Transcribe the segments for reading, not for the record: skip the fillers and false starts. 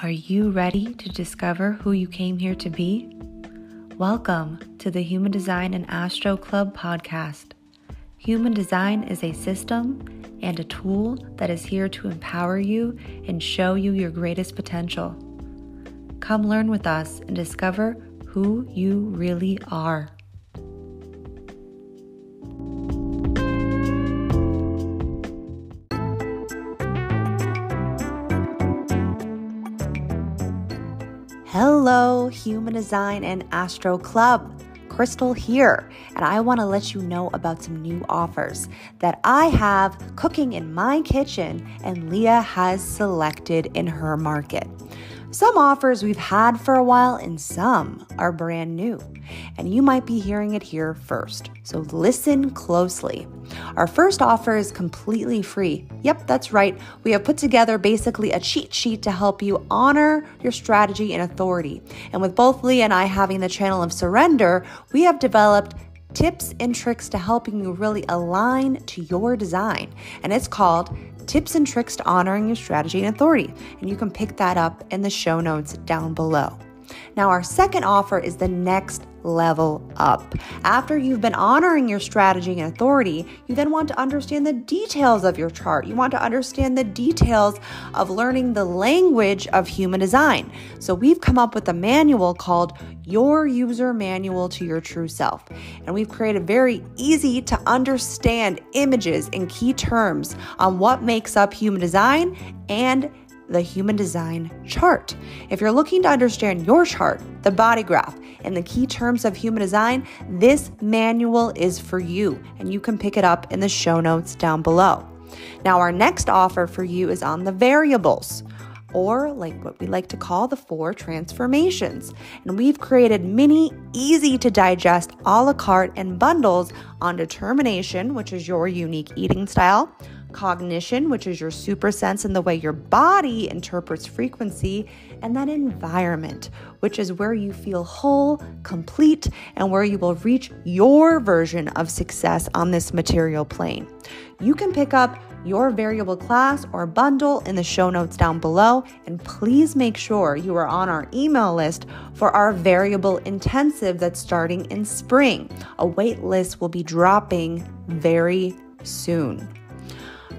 Are you ready to discover who you came here to be? Welcome to the Human Design and Astro Club podcast. Human Design is a system and a tool that is here to empower you and show you your greatest potential. Come learn with us and discover who you really are. Hello, Human Design and Astro Club. Krystle here, and I want to let you know about some new offers that I have cooking in my kitchen and Leah has selected in her market. Some offers we've had for a while and some are brand new, and you might be hearing it here first, so listen closely. Our first offer is completely free. Yep, that's right. We have put together basically a cheat sheet to help you honor your strategy and authority. And with both Leah and I having the channel of surrender, we have developed tips and tricks to helping you really align to your design. And it's called Tips and Tricks to Honoring Your Strategy and Authority. And you can pick that up in the show notes down below. Now, our second offer is the next level up. After you've been honoring your strategy and authority, you then want to understand the details of your chart. You want to understand the details of learning the language of human design. So we've come up with a manual called Your User Manual to Your True Self. And we've created very easy to understand images and key terms on what makes up human design and the human design chart. If you're looking to understand your chart, the body graph, and the key terms of human design, this manual is for you, and you can pick it up in the show notes down below. Now, our next offer for you is on the variables, or like what we like to call the 4 transformations. And we've created mini, easy to digest a la carte and bundles on determination, which is your unique eating style, cognition, which is your super sense and the way your body interprets frequency, and then environment, which is where you feel whole, complete, and where you will reach your version of success on this material plane. You can pick up your variable class or bundle in the show notes down below, and please make sure you are on our email list for our variable intensive that's starting in spring. A wait list will be dropping very soon.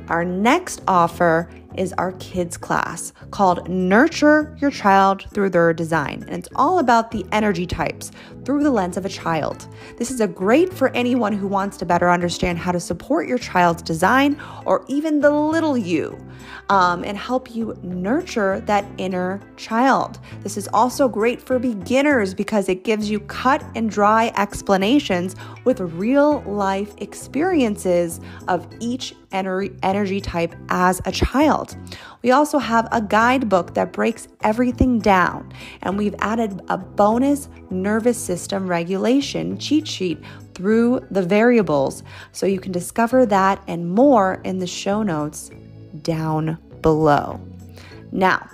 Our next offer is our kids class called Nurture Your Child Through Their Design. And it's all about the energy types through the lens of a child. This is great for anyone who wants to better understand how to support your child's design or even the little you and help you nurture that inner child. This is also great for beginners because it gives you cut and dry explanations with real life experiences of each energy type as a child. We also have a guidebook that breaks everything down, and we've added a bonus nervous system regulation cheat sheet through the variables, so you can discover that and more in the show notes down below. Now,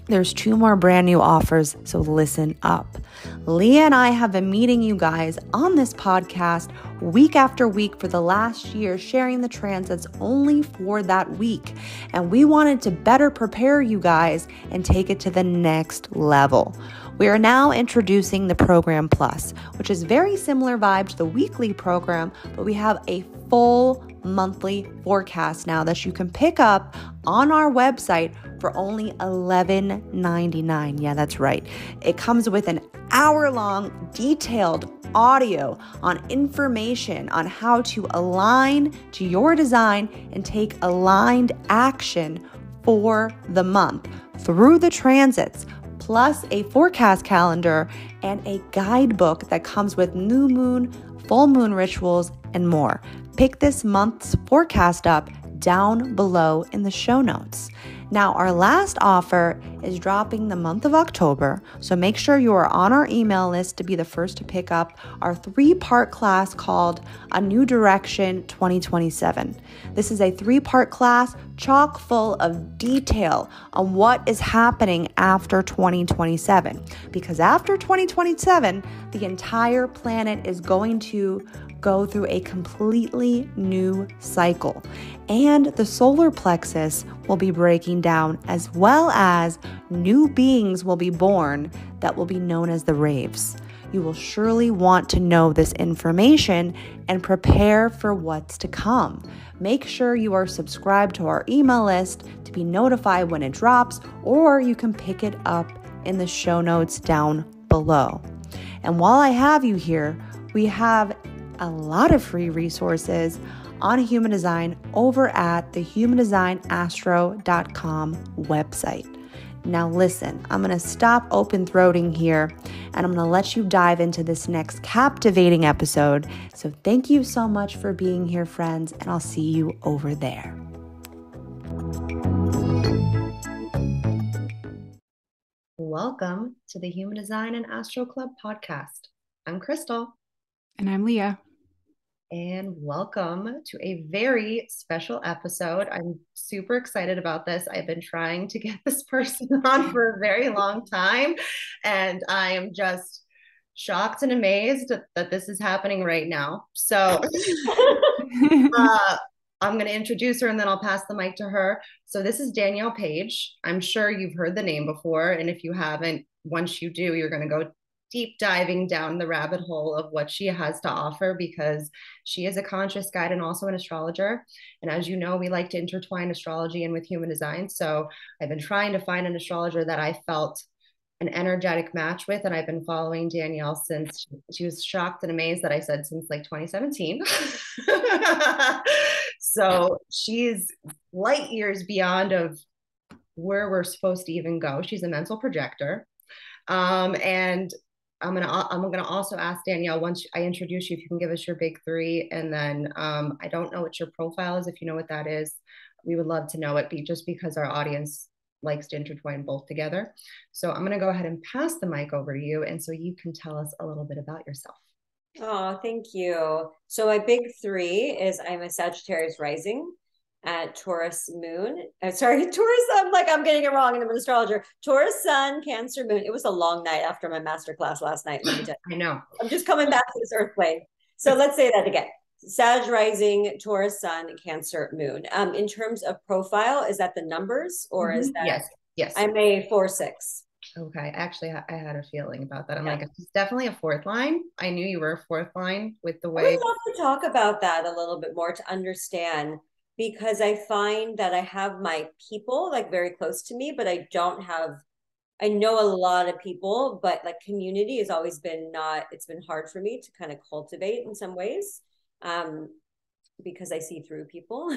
there's 2 more brand new offers, so listen up. Leah and I have been meeting you guys on this podcast week after week for the last year, sharing the transits only for that week. And we wanted to better prepare you guys and take it to the next level. We are now introducing the Program Plus, which is very similar vibe to the weekly program, but we have a full monthly forecast now that you can pick up on our website for only $11.99. Yeah, that's right. It comes with an hour-long detailed audio on information on how to align to your design and take aligned action for the month through the transits, plus a forecast calendar and a guidebook that comes with new moon, full moon rituals, and more. Pick this month's forecast up down below in the show notes. Now, our last offer is dropping the month of October, so make sure you are on our email list to be the first to pick up our 3-part class called A New Direction 2027. This is a 3-part class chock full of detail on what is happening after 2027. Because after 2027, the entire planet is going to go through a completely new cycle, and the solar plexus will be breaking down, as well as new beings will be born that will be known as the raves. You will surely want to know this information and prepare for what's to come. Make sure you are subscribed to our email list to be notified when it drops, or you can pick it up in the show notes down below. And while I have you here, we have a lot of free resources on human design over at the humandesignastro.com website. Now listen, I'm going to stop open throating here, and I'm going to let you dive into this next captivating episode. So thank you so much for being here, friends, and I'll see you over there. Welcome to the Human Design and Astro Club podcast. I'm Krystle. And I'm Leah. And welcome to a very special episode. I'm super excited about this. I've been trying to get this person on for a very long time, and I am just shocked and amazed that this is happening right now. So I'm going to introduce her and then I'll pass the mic to her. So this is Danielle Page. I'm sure you've heard the name before, and if you haven't, once you do, you're going to go deep diving down the rabbit hole of what she has to offer, because she is a conscious guide and also an astrologer. And as you know, we like to intertwine astrology in with human design. So I've been trying to find an astrologer that I felt an energetic match with, and I've been following Danielle since she was shocked and amazed that I said since like 2017. So she's light years beyond of where we're supposed to even go. She's a mental projector. And I'm gonna also ask Danielle, once I introduce you, if you can give us your big three, and then I don't know what your profile is. If you know what that is, we would love to know it. Just because our audience likes to intertwine both together. So I'm gonna go ahead and pass the mic over to you, and so you can tell us a little bit about yourself. Oh, thank you. So my big three is I'm a Sagittarius rising at Taurus moon. Taurus. I'm getting it wrong, and I'm an astrologer. Taurus sun, Cancer moon. It was a long night after my master class last night. Let me tell you. I know. I'm just coming back to this earth plane. So let's say that again. Sag rising, Taurus sun, Cancer moon. In terms of profile, is that the numbers or is that? Yes. I'm a 4/6. Okay. Actually, I had a feeling about that. I'm like, it's definitely a fourth line. I knew you were a fourth line with the way. I would love to talk about that a little bit more to understand, because I find that I have my people like very close to me, but I know a lot of people, but like community has always been it's been hard for me to kind of cultivate in some ways. Because I see through people.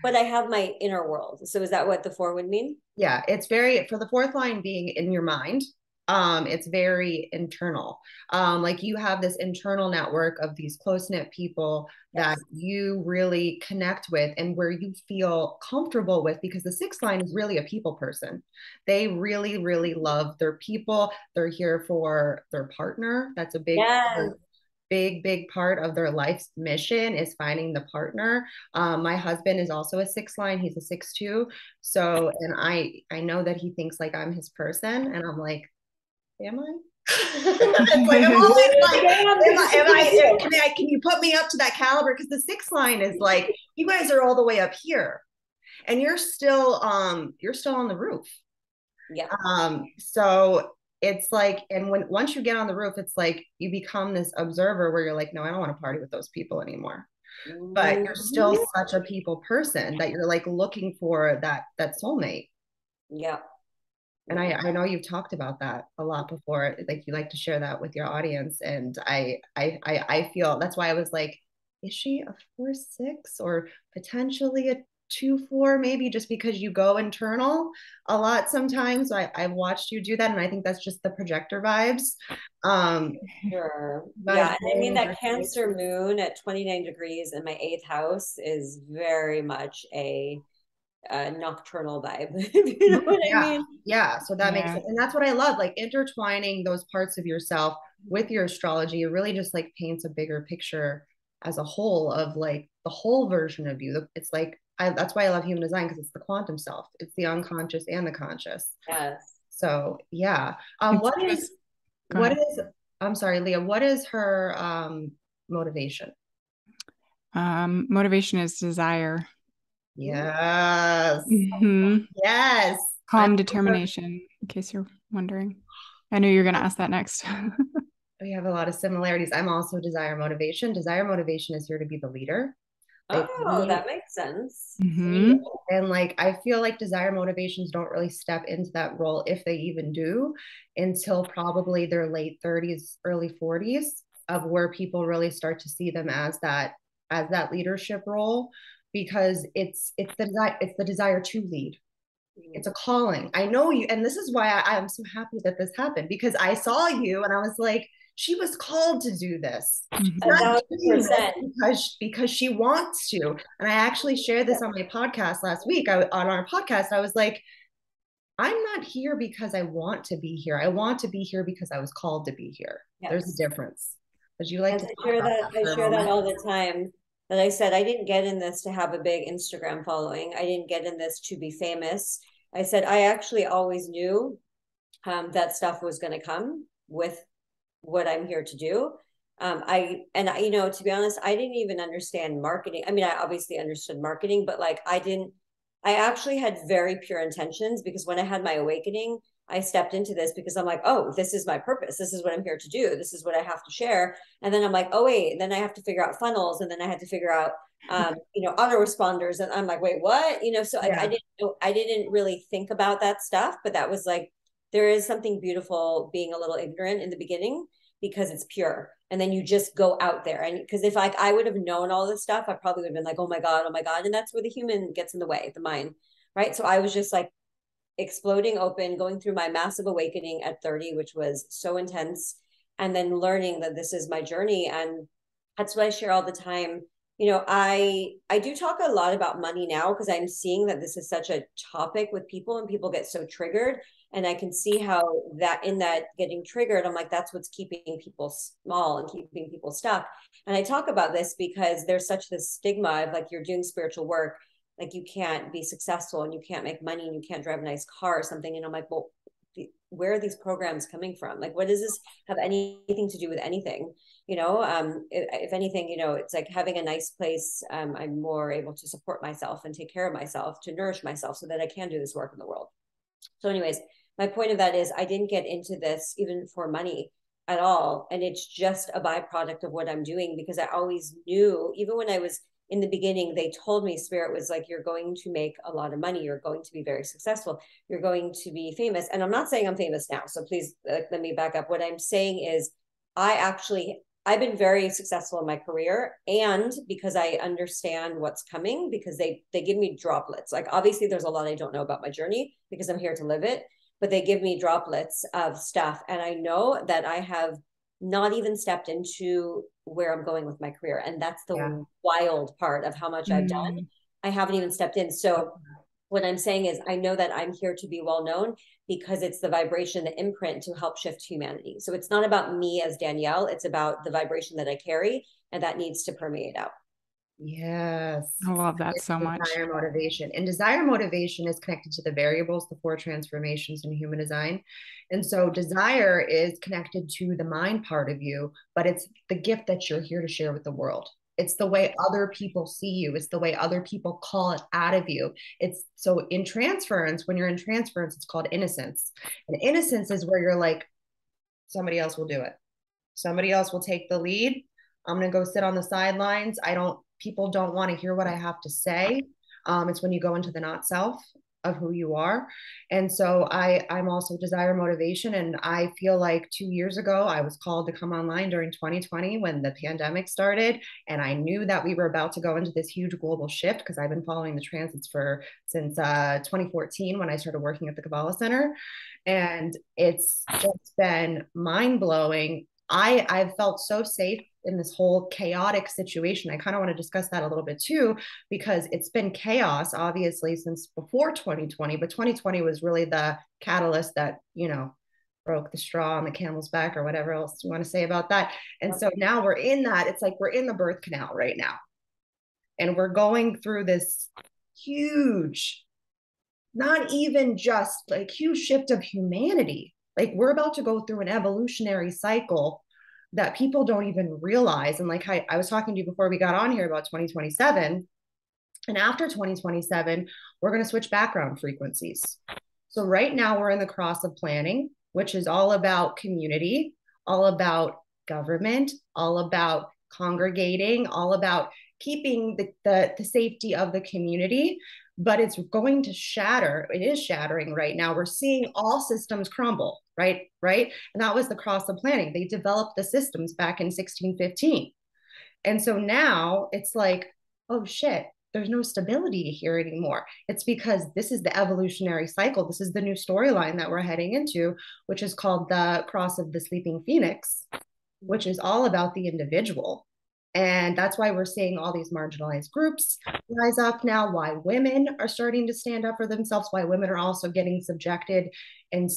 But I have my inner world. So is that what the 4 would mean? Yeah, it's very, for the fourth line being in your mind, it's very internal. Like you have this internal network of these close-knit people that you really connect with and where you feel comfortable with, because the 6th line is really a people person. They really, really love their people. They're here for their partner. That's a big part of their life's mission, is finding the partner. My husband is also a 6th line. He's a 6/2. So, and I know that he thinks like I'm his person, and I'm like, am I? It's like, I'm always like, can you put me up to that caliber? Because the 6th line is like, you guys are all the way up here, and you're still on the roof. Yeah. So it's like, and once you get on the roof, it's like you become this observer where you're like, no, I don't want to party with those people anymore. But you're still such a people person that you're like looking for that soulmate. Yeah. And I know you've talked about that a lot before. Like you like to share that with your audience. And I feel that's why I was like, is she a 4/6 or potentially a 2/4, maybe, just because you go internal a lot sometimes. So I've watched you do that, and I think that's just the projector vibes. Sure. Yeah, and I mean that Cancer moon at 29 degrees in my 8th house is very much a nocturnal vibe. You know what I mean? Yeah. So that makes sense, and that's what I love, like intertwining those parts of yourself with your astrology. It really just like paints a bigger picture as a whole of like the whole version of you. It's like that's why I love human design, because it's the quantum self. It's the unconscious and the conscious. Yes. So yeah. I'm sorry, Leah, what is her motivation? Motivation is desire. Yes. Mm-hmm. Yes. Calm determination, in case you're wondering. I knew you were going to ask that next. We have a lot of similarities. I'm also desire motivation. Desire motivation is here to be the leader. Like, Oh, that makes sense. Mm-hmm. And like, I feel like desire motivations don't really step into that role, if they even do, until probably their late 30s, early 40s, of where people really start to see them as that leadership role, because it's the desire to lead. It's a calling. I know you, and this is why I'm so happy that this happened, because I saw you and I was like, she was called to do this. She's not doing this because she wants to. And I actually shared this on my podcast last week. On our podcast, I was like, I'm not here because I want to be here. I want to be here because I was called to be here. Yes. There's a difference. But you like to share that. I share that all the time. That I said I didn't get in this to have a big Instagram following. I didn't get in this to be famous. I said I actually always knew that stuff was going to come with what I'm here to do. To be honest, I didn't even understand marketing. I mean, I obviously understood marketing, but like I actually had very pure intentions, because when I had my awakening, I stepped into this because I'm like, oh, this is my purpose. This is what I'm here to do. This is what I have to share. And then I'm like, oh, wait, and then I have to figure out funnels. And then I had to figure out, autoresponders. And I'm like, wait, what? So yeah. I didn't really think about that stuff, but that was like, there is something beautiful being a little ignorant in the beginning, because it's pure. And then you just go out there. And because if I would have known all this stuff, I probably would have been like, oh my God. And that's where the human gets in the way, the mind. Right. So I was just like exploding open, going through my massive awakening at 30, which was so intense. And then learning that this is my journey. And that's what I share all the time. I do talk a lot about money now, because I'm seeing that this is such a topic with people, and people get so triggered. And I can see how that getting triggered, I'm like, that's what's keeping people small and keeping people stuck. And I talk about this because there's such this stigma of like, you're doing spiritual work, like you can't be successful and you can't make money and you can't drive a nice car or something. And I'm like, well, where are these programs coming from? Like, what does this have anything to do with anything? If anything, it's like having a nice place. I'm more able to support myself and take care of myself, to nourish myself, so that I can do this work in the world. So anyways, my point of that is I didn't get into this even for money at all. And it's just a byproduct of what I'm doing, because I always knew, even when I was in the beginning, they told me, Spirit was like, you're going to make a lot of money. You're going to be very successful. You're going to be famous. And I'm not saying I'm famous now. So please let me back up. What I'm saying is I've been very successful in my career, and because I understand what's coming, because they give me droplets. Like, obviously there's a lot I don't know about my journey, because I'm here to live it, but they give me droplets of stuff. And I know that I have not even stepped into where I'm going with my career. And that's the wild part of how much I've done. I haven't even stepped in. So what I'm saying is, I know that I'm here to be well known, because it's the vibration, the imprint, to help shift humanity. So it's not about me as Danielle, it's about the vibration that I carry, and that needs to permeate out. Yes. I love that so much. Desire motivation. And desire motivation is connected to the variables, the 4 transformations in human design. And so desire is connected to the mind part of you, but it's the gift that you're here to share with the world. It's the way other people see you. It's the way other people call it out of you. It's so in transference, when you're in transference, it's called innocence. And innocence is where you're like, somebody else will do it. Somebody else will take the lead. I'm going to go sit on the sidelines. People don't want to hear what I have to say. It's when you go into the not self of who you are. And so I'm also desire motivation. And I feel like 2 years ago, I was called to come online during 2020 when the pandemic started. And I knew that we were about to go into this huge global shift, because I've been following the transits since 2014, when I started working at the Kabbalah Center. And it's just been mind blowing. I've felt so safe in this whole chaotic situation. I kind of want to discuss that a little bit too, because it's been chaos, obviously, since before 2020, but 2020 was really the catalyst that, broke the straw on the camel's back, or whatever else you want to say about that. And so now we're in that. It's like we're in the birth canal right now. And we're going through this huge, not even just like huge shift of humanity. Like, we're about to go through an evolutionary cycle that people don't even realize. And like I was talking to you before we got on here about 2027. And after 2027, we're going to switch background frequencies. So right now we're in the cross of planning, which is all about community, all about government, all about congregating, all about keeping the safety of the community. But it's going to shatter. It is shattering right now. We're seeing all systems crumble, right? Right. And that was the cross of planning. They developed the systems back in 1615. And so now it's like, oh shit, there's no stability here anymore. It's because this is the evolutionary cycle. This is the new storyline that we're heading into, which is called the cross of the sleeping phoenix, which is all about the individual. And that's why we're seeing all these marginalized groups rise up now, why women are starting to stand up for themselves, why women are also getting subjected and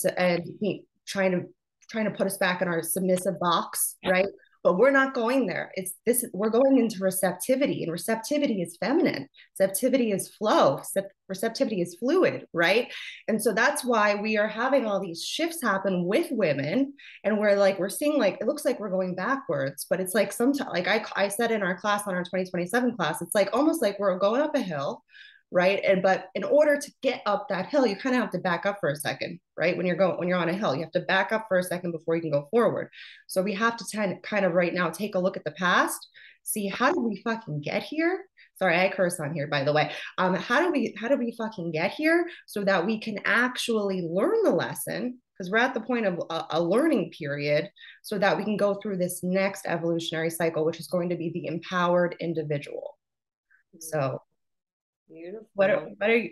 trying to put us back in our submissive box, right? But we're not going there. It's this, we're going into receptivity, and receptivity is feminine. Receptivity is flow. Receptivity is fluid, right? And so that's why we are having all these shifts happen with women. And we're seeing, like, it looks like we're going backwards, but it's like sometimes, like I said in our class, on our 2027 class, it's like almost like we're going up a hill, right? But in order to get up that hill, you kind of have to back up for a second, right? When you're on a hill, you have to back up for a second before you can go forward. So we have to kind of right now take a look at the past, see, how did we fucking get here? Sorry, I curse on here, by the way. How do we fucking get here so that we can actually learn the lesson? Because we're at the point of a learning period, so that we can go through this next evolutionary cycle, which is going to be the empowered individual. So beautiful. What are you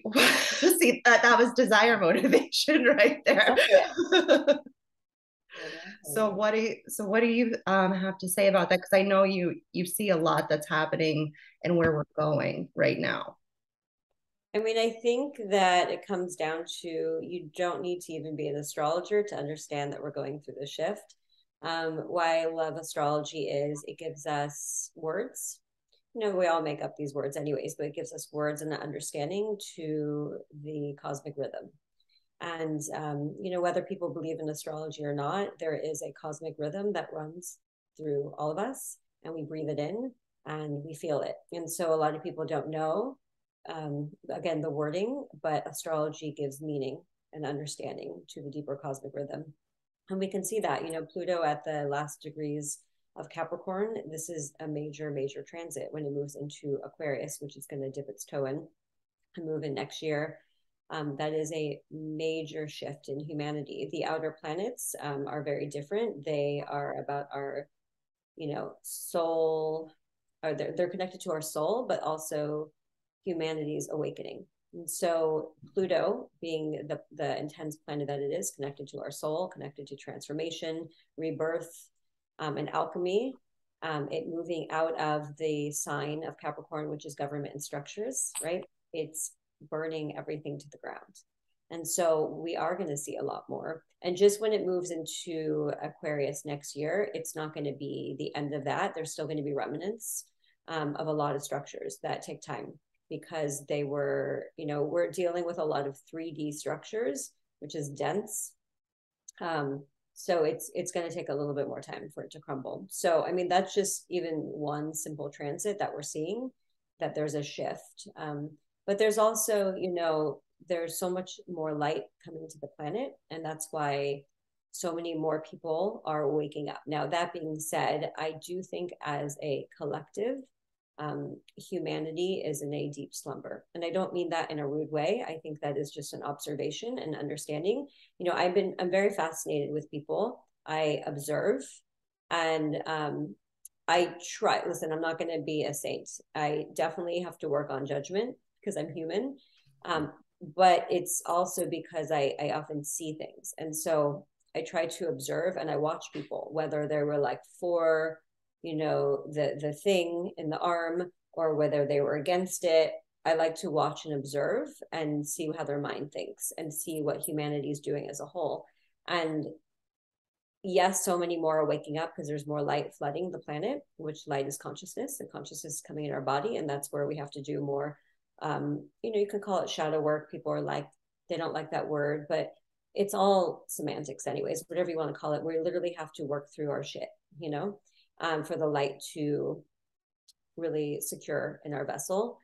see, that was desire motivation right there. So what do you have to say about that? Because I know you see a lot that's happening and where we're going right now. I mean, I think that it comes down to, you don't need to even be an astrologer to understand that we're going through the shift. Why I love astrology is it gives us words. You know, we all make up these words anyways, but it gives us words and an understanding to the cosmic rhythm. And, you know, whether people believe in astrology or not, there is a cosmic rhythm that runs through all of us, and we breathe it in and we feel it. And so a lot of people don't know, again, the wording, but astrology gives meaning and understanding to the deeper cosmic rhythm. And we can see that, you know, Pluto at the last degrees of Capricorn, this is a major transit when it moves into Aquarius, which is going to dip its toe in and move in next year. That is a major shift in humanity. The outer planets are very different. They are about our, you know, soul, or they're connected to our soul, but also humanity's awakening. And so Pluto, being the intense planet that it is, connected to our soul, connected to transformation, rebirth, and alchemy, it moving out of the sign of Capricorn, which is government and structures, right? It's burning everything to the ground. And so we are going to see a lot more. And just when it moves into Aquarius next year, it's not going to be the end of that. There's still going to be remnants of a lot of structures that take time, because they were, you know, we're dealing with a lot of 3D structures, which is dense. So it's going to take a little bit more time for it to crumble. So, I mean, that's just even one simple transit that we're seeing, that there's a shift. But there's also, you know, there's so much more light coming to the planet. And that's why so many more people are waking up. Now, that being said, I do think as a collective, humanity is in a deep slumber. And I don't mean that in a rude way. I think that is just an observation and understanding. You know, I'm very fascinated with people. I observe, and I try, listen, I'm not going to be a saint. I definitely have to work on judgment because I'm human. But it's also because I often see things. And so I try to observe, and I watch people, whether they were like for, you know, the thing in the arm, or whether they were against it. I like to watch and observe and see how their mind thinks and see what humanity is doing as a whole. And yes, so many more are waking up because there's more light flooding the planet, which light is consciousness, and consciousness is coming in our body. And that's where we have to do more, you know, you can call it shadow work. People are like, they don't like that word, but it's all semantics anyways, whatever you want to call it. We literally have to work through our shit. for the light to really secure in our vessel.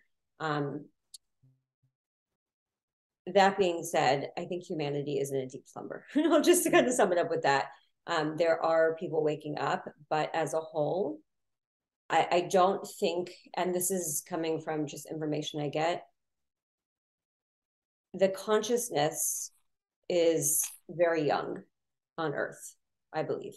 That being said, I think humanity is in a deep slumber. Just to kind of sum it up with that, there are people waking up, but as a whole, I don't think, and this is coming from just information I get, the consciousness is very young on Earth, I believe.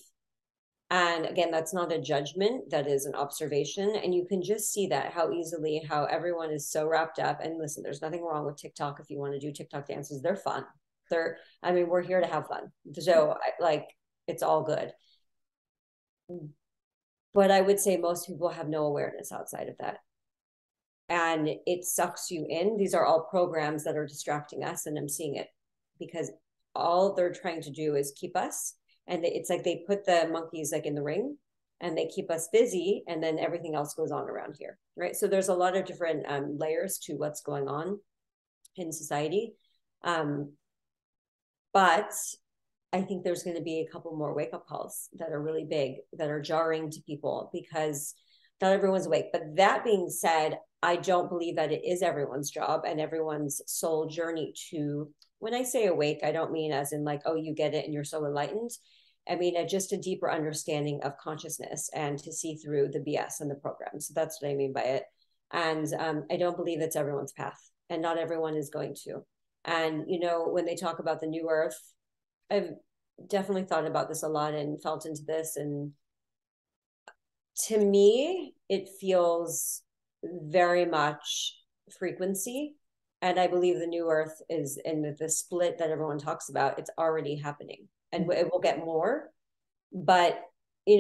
And again, that's not a judgment, that is an observation. And you can just see that how everyone is so wrapped up. And listen, there's nothing wrong with TikTok. If you want to do TikTok dances, they're fun. We're here to have fun. So it's all good. But I would say most people have no awareness outside of that. And it sucks you in. These are all programs that are distracting us. And I'm seeing it because all they're trying to do is keep us. And it's like they put the monkeys in the ring and they keep us busy, and then everything else goes on around here, right? So there's a lot of different layers to what's going on in society. But I think there's going to be a couple more wake-up calls that are really big, that are jarring to people, because not everyone's awake. But that being said, I don't believe that it is everyone's job and everyone's soul journey to, when I say awake, I don't mean as in oh, you get it and you're so enlightened. I mean, just a deeper understanding of consciousness and to see through the BS and the program. So that's what I mean by it. And I don't believe it's everyone's path, and not everyone is going to. And, when they talk about the new earth, I've definitely thought about this a lot and felt into this. And to me, it feels very much frequency. And I believe the new earth is in the split that everyone talks about. It's already happening, and it will get more. But,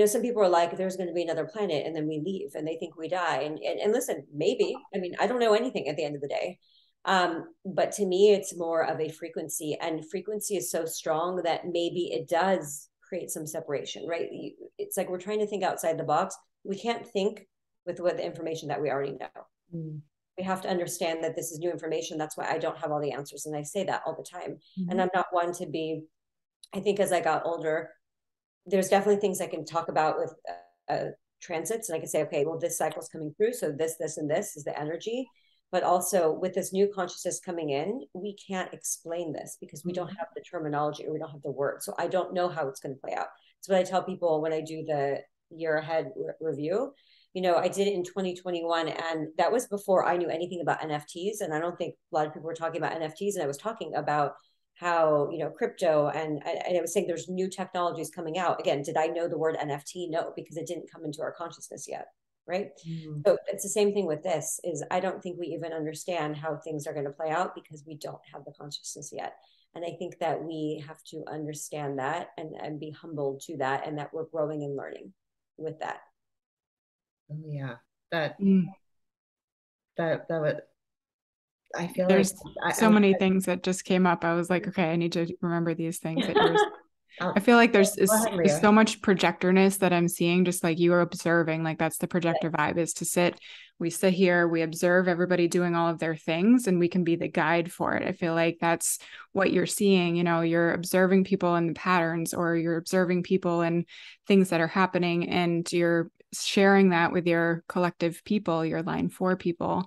some people are like, there's going to be another planet and then we leave and they think we die. And listen, maybe, I don't know anything at the end of the day. But to me, it's more of a frequency, and frequency is so strong that maybe it does create some separation, right? It's like we're trying to think outside the box. We can't think with the information that we already know. We have to understand that this is new information. That's why I don't have all the answers. And I say that all the time. And I'm not one to be, I think as I got older, there's definitely things I can talk about with transits. And I can say, okay, well, this cycle's coming through. So this, and this is the energy. But also with this new consciousness coming in, we can't explain this because we don't have the terminology or we don't have the word. So I don't know how it's going to play out. So what I tell people when I do the year ahead review, I did it in 2021, and that was before I knew anything about NFTs. And I don't think a lot of people were talking about NFTs. And I was talking about how, crypto, and I was saying there's new technologies coming out. Again, did I know the word NFT? No, because it didn't come into our consciousness yet. Right. So it's the same thing with this, is I don't think we even understand how things are going to play out because we don't have the consciousness yet. And I think that we have to understand that and be humbled to that, and that we're growing and learning with that. Oh yeah. That would, I feel there's like so many things that just came up. I was like, okay, I need to remember these things that yours. I feel like there's so much projectorness that I'm seeing, just like you are observing, that's the projector vibe, is to sit, we sit here, we observe everybody doing all of their things, and we can be the guide for it. I feel like that's what you're seeing. You're observing people and the patterns, or you're observing people and things that are happening, and you're sharing that with your collective people, your line 4 people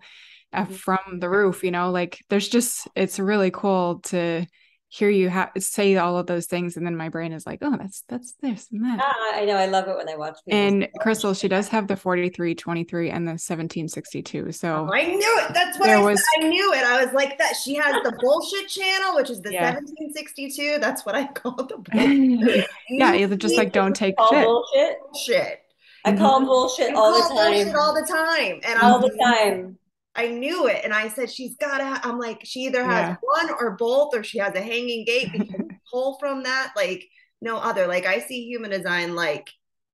from the roof, there's just, it's really cool to hear you say all of those things, and then my brain is like, oh, that's this and that. I know, I love it when I watch people. And Krystle, she does have the 4323 and the 1762. So I knew it. That's what I knew it. I was like, that she has the bullshit channel, which is the 1762. That's what I call the bullshit. You just don't take shit. Bullshit. I call bullshit all the time. Bullshit all the time. And all the time. I knew it. And I said, she's got to, I'm like, she either has one or both, or she has a hanging gate. We can pull from that, no other. I see human design,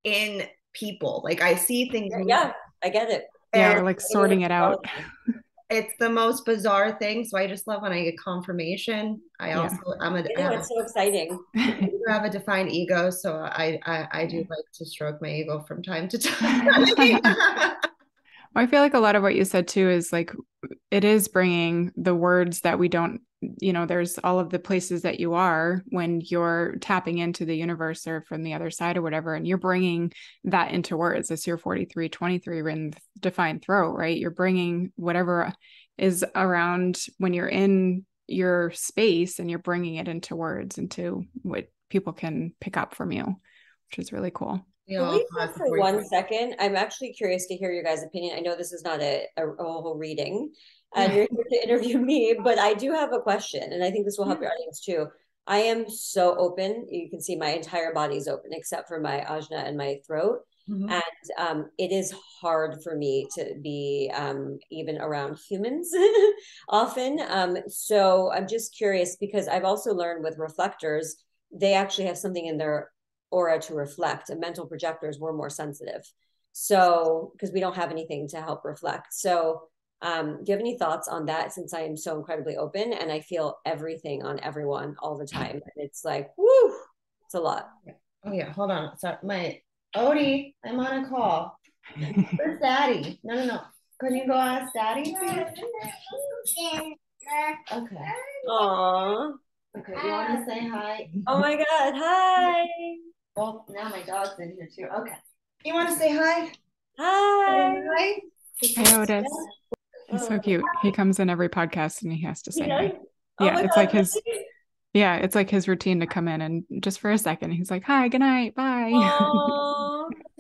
in people. I see things. Yeah, I get it. Yeah, we're sorting it out. It's the most bizarre thing. So I just love when I get confirmation. It's so exciting. I have a defined ego. So I do like to stroke my ego from time to time. I feel like a lot of what you said too is it is bringing the words that we don't you know, there's all of the places that you are when you're tapping into the universe or from the other side or whatever, and you're bringing that into words. It's your 4323 written defined throat, right? You're bringing whatever is around when you're in your space, and you're bringing it into words, into what people can pick up from you, which is really cool. Can we talk for 1 second? I'm actually curious to hear your guys' opinion. I know this is not a whole reading, and you're here to interview me, but I do have a question, and I think this will help your audience too. I am so open. You can see my entire body is open except for my ajna and my throat. And it is hard for me to be even around humans often. So I'm just curious, because I've also learned with reflectors, they actually have something in their aura to reflect, and mental projectors were more sensitive. So, because we don't have anything to help reflect. So, do you have any thoughts on that, since I am so incredibly open and I feel everything on everyone all the time? And it's like, whoo, it's a lot. Oh yeah, hold on. Sorry, my Odie, I'm on a call. Where's Daddy? No. Can you go ask Daddy, please? Okay. Aww. Okay, you want to say hi? Oh my God, hi. Well, now my dog's in here too. Okay. You want to say hi? Hi. Hey, Otis. He's so cute. He comes in every podcast and he has to say hi. Oh Yeah, it's God, like his it's like his routine to come in and just for a second he's like, hi, good night, bye.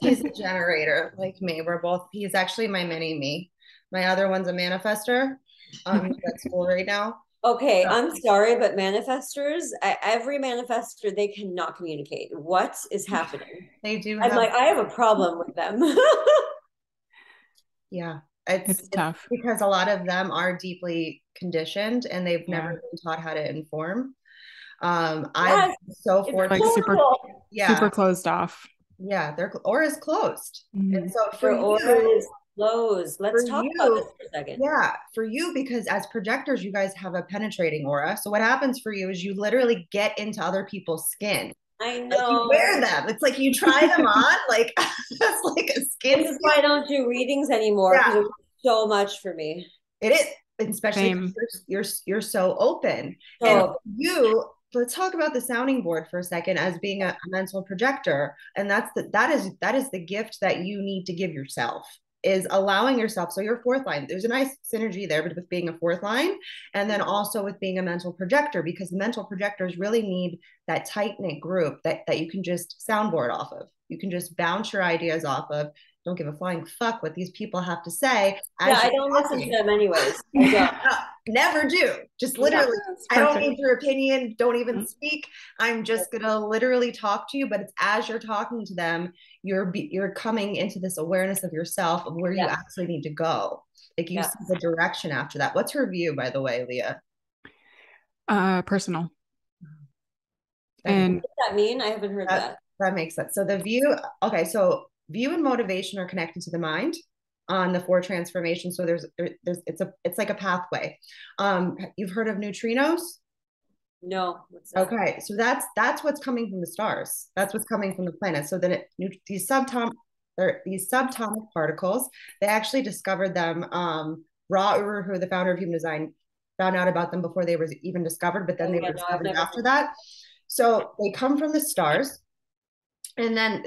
He's a generator like me. He's actually my mini me. My other one's a manifester. He's at school right now. Okay, I'm sorry, but manifestors, every manifestor, they cannot communicate. What is happening? They do. I have a problem with them. Yeah, it's tough because a lot of them are deeply conditioned and they've never been taught how to inform. I'm so fortunate. Like super closed off. Yeah, their aura is closed. And so for you, is closed. Let's talk about this for a second. Yeah, for you, because as projectors, you guys have a penetrating aura. So what happens for you is you literally get into other people's skin. I know. Like you wear them. It's like you try them on, like that's like a skin. This is why I don't do readings anymore, because it was so much for me. It is, especially because you're so open. And let's talk about the sounding board for a second as being a mental projector. And that is the gift that you need to give yourself, is allowing yourself. So your fourth line, there's a nice synergy there with being a fourth line, and then also with being a mental projector, because mental projectors really need that tight knit group that you can just soundboard off of. You can just bounce your ideas off of. Don't give a flying fuck what these people have to say. I don't listen to them anyways. Never do. Just literally, I don't need your opinion. Don't even speak. I'm just gonna literally talk to you. But it's as you're talking to them, you're coming into this awareness of yourself, of where you actually need to go. Like you see the direction after that. What's her view, by the way, Leah? Personal. And what does that mean? I haven't heard that. That makes sense. So the view, okay, so view and motivation are connected to the mind on the 4 transformations. So it's like a pathway. You've heard of neutrinos? No. What's that? Okay, so that's what's coming from the stars. That's what's coming from the planets. So then these subatomic particles, they actually discovered them. Ra Uru, who the founder of human design, found out about them before they were even discovered, but then they were discovered after that. So they come from the stars. And then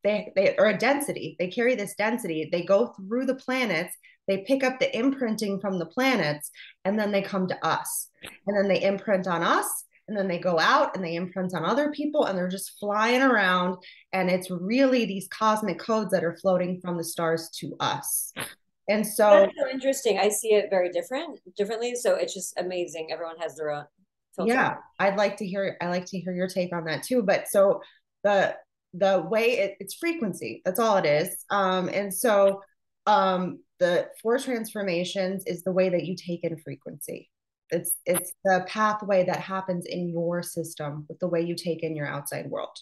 they are a density. They carry this density. They go through the planets. They pick up the imprinting from the planets, and then they come to us. And then they imprint on us, and then they go out and they imprint on other people, and they're just flying around. And it's really these cosmic codes that are floating from the stars to us. And so that's so interesting. I see it very differently. So it's just amazing. Everyone has their own filter. Yeah, I'd like to hear your take on that too. But so the way it's frequency, that's all it is. And so the 4 transformations is the way that you take in frequency. It's the pathway that happens in your system with the way you take in your outside world,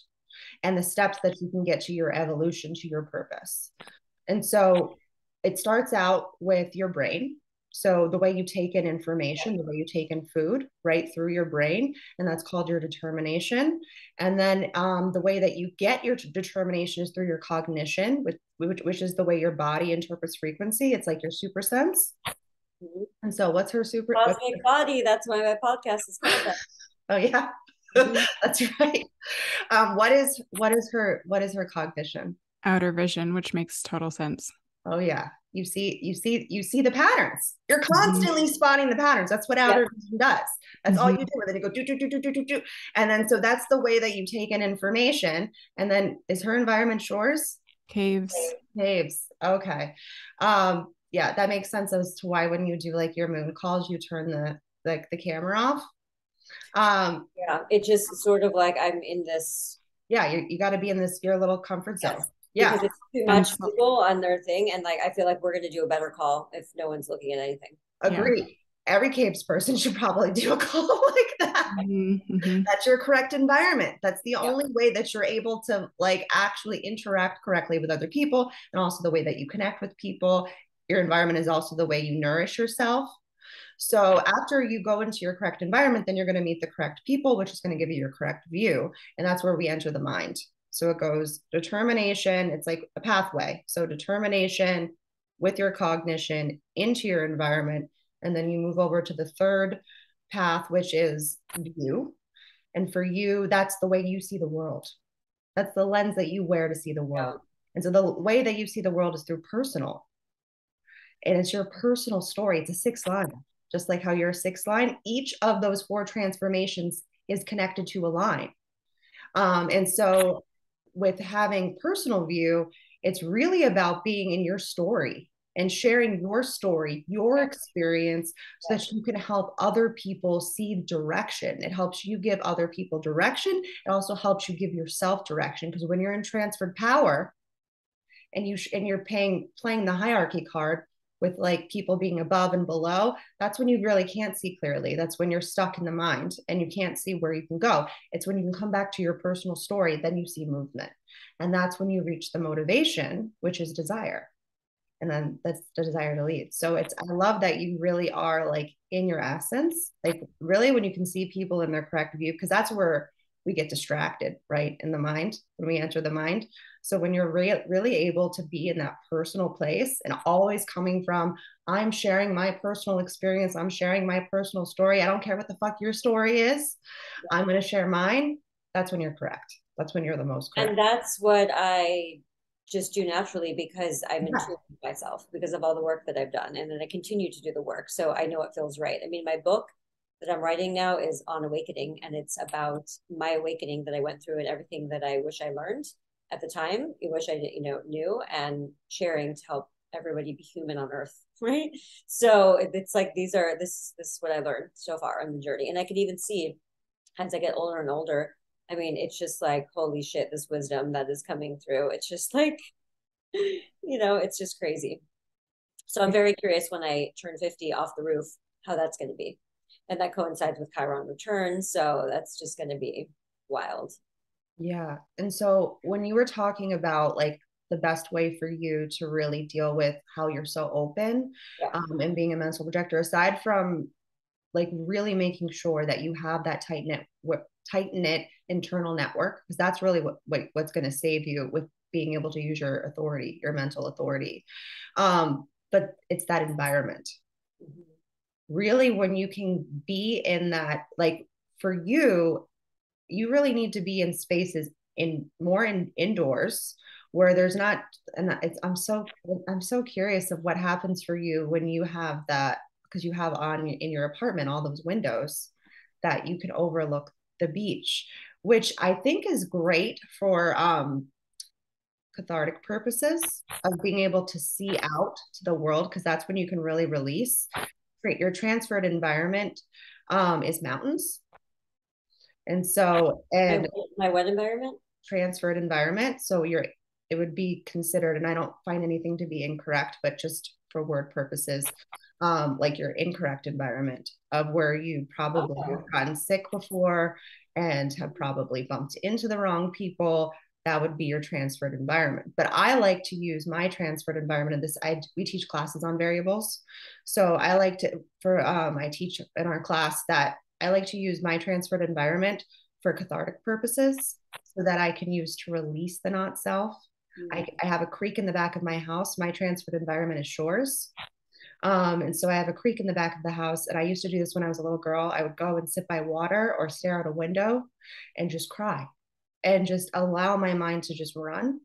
and the steps that you can get to your evolution, to your purpose. And so it starts out with your brain. So the way you take in information, the way you take in food, right through your brain, and that's called your determination. And then the way that you get your determination is through your cognition, which is the way your body interprets frequency. It's like your super sense. Mm-hmm. And so what's her super cosmic body? That's why my podcast is called that. Oh yeah. Mm-hmm. That's right. What is her cognition? Outer vision, which makes total sense. Oh yeah. You see the patterns. You're constantly spotting the patterns. That's what outer vision does. That's all you do. And then you go do. And then so that's the way that you take in information. And then is her environment shores? Caves. Caves. Okay. Yeah, that makes sense as to why when you do like your moon calls, you turn the camera off. Yeah, it just sort of like I'm in this. Yeah, you got to be in your little comfort zone. Yes. Yeah, because it's too much people on their thing, and like I feel like we're gonna do a better call if no one's looking at anything. Agree. Yeah. Every Caves person should probably do a call like that. Mm-hmm. That's your correct environment. That's the only way that you're able to like actually interact correctly with other people, and also the way that you connect with people. Your environment is also the way you nourish yourself. So after you go into your correct environment, then you're going to meet the correct people, which is going to give you your correct view. And that's where we enter the mind. So it goes determination. It's like a pathway. So determination with your cognition into your environment. And then you move over to the third path, which is view. And for you, that's the way you see the world. That's the lens that you wear to see the world. Yeah. And so the way that you see the world is through personal. And it's your personal story. It's a 6 line. Just like how you're a 6 line, each of those 4 transformations is connected to a line. And so with having personal view, it's really about being in your story and sharing your story, your experience, so that you can help other people see direction. It helps you give other people direction. It also helps you give yourself direction, because when you're in transferred power and you're playing the hierarchy card, with like people being above and below, that's when you really can't see clearly. That's when you're stuck in the mind and you can't see where you can go. It's when you can come back to your personal story, then you see movement. And that's when you reach the motivation, which is desire. And then that's the desire to lead. So I love that you really are like in your essence, like really when you can see people in their correct view, because that's where we get distracted, right? In the mind, when we enter the mind. So when you're really able to be in that personal place and always coming from, I'm sharing my personal experience, I'm sharing my personal story, I don't care what the fuck your story is, I'm going to share mine. That's when you're correct. That's when you're the most correct. And that's what I just do naturally, because I'm in tune with myself because of all the work that I've done. And then I continue to do the work. So I know it feels right. I mean, my book that I'm writing now is on awakening, and it's about my awakening that I went through and everything that I wish I learned at the time, I wish I knew, and sharing to help everybody be human on earth, right? So it's like this is what I learned so far on the journey. And I could even see as I get older and older, I mean, it's just like, holy shit, this wisdom that is coming through. It's just like, it's just crazy. So I'm very curious when I turn 50 off the roof, how that's going to be. And that coincides with Chiron return. So that's just going to be wild. Yeah. And so when you were talking about like the best way for you to really deal with how you're so open, and being a mental projector, aside from like really making sure that you have that tight knit internal network, because that's really what's going to save you with being able to use your authority, your mental authority. But it's that environment. Mm-hmm. Really, when you can be in that, like for you, you really need to be in spaces more indoors where there's not, and I'm so curious of what happens for you when you have that, because you have on in your apartment all those windows that you can overlook the beach, which I think is great for cathartic purposes of being able to see out to the world, because that's when you can really release. Your transferred environment is mountains. And so, and my what environment? Transferred environment. So it would be considered, and I don't find anything to be incorrect, but just for word purposes, like your incorrect environment of where you probably have gotten sick before and have probably bumped into the wrong people. That would be your transferred environment. But I like to use my transferred environment. We teach classes on variables. So I like to, I teach in our class that I like to use my transferred environment for cathartic purposes so that I can use to release the not self. Mm-hmm. I have a creek in the back of my house. My transferred environment is shores. And so I have a creek in the back of the house. And I used to do this when I was a little girl. I would go and sit by water or stare out a window and just cry and just allow my mind to just run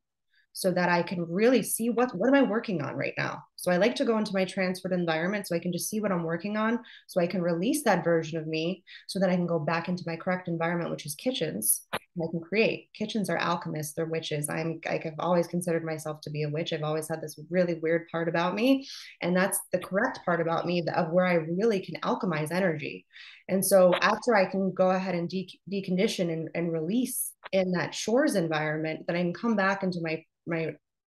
so that I can really see what am I working on right now. So I like to go into my transferred environment so I can just see what I'm working on, so I can release that version of me so that I can go back into my correct environment, which is kitchens. And I can create. Kitchens are alchemists, they're witches. I've always considered myself to be a witch. I've always had this really weird part about me. And that's the correct part about me of where I really can alchemize energy. And so after I can go ahead and decondition and release in that shores environment, then I can come back into my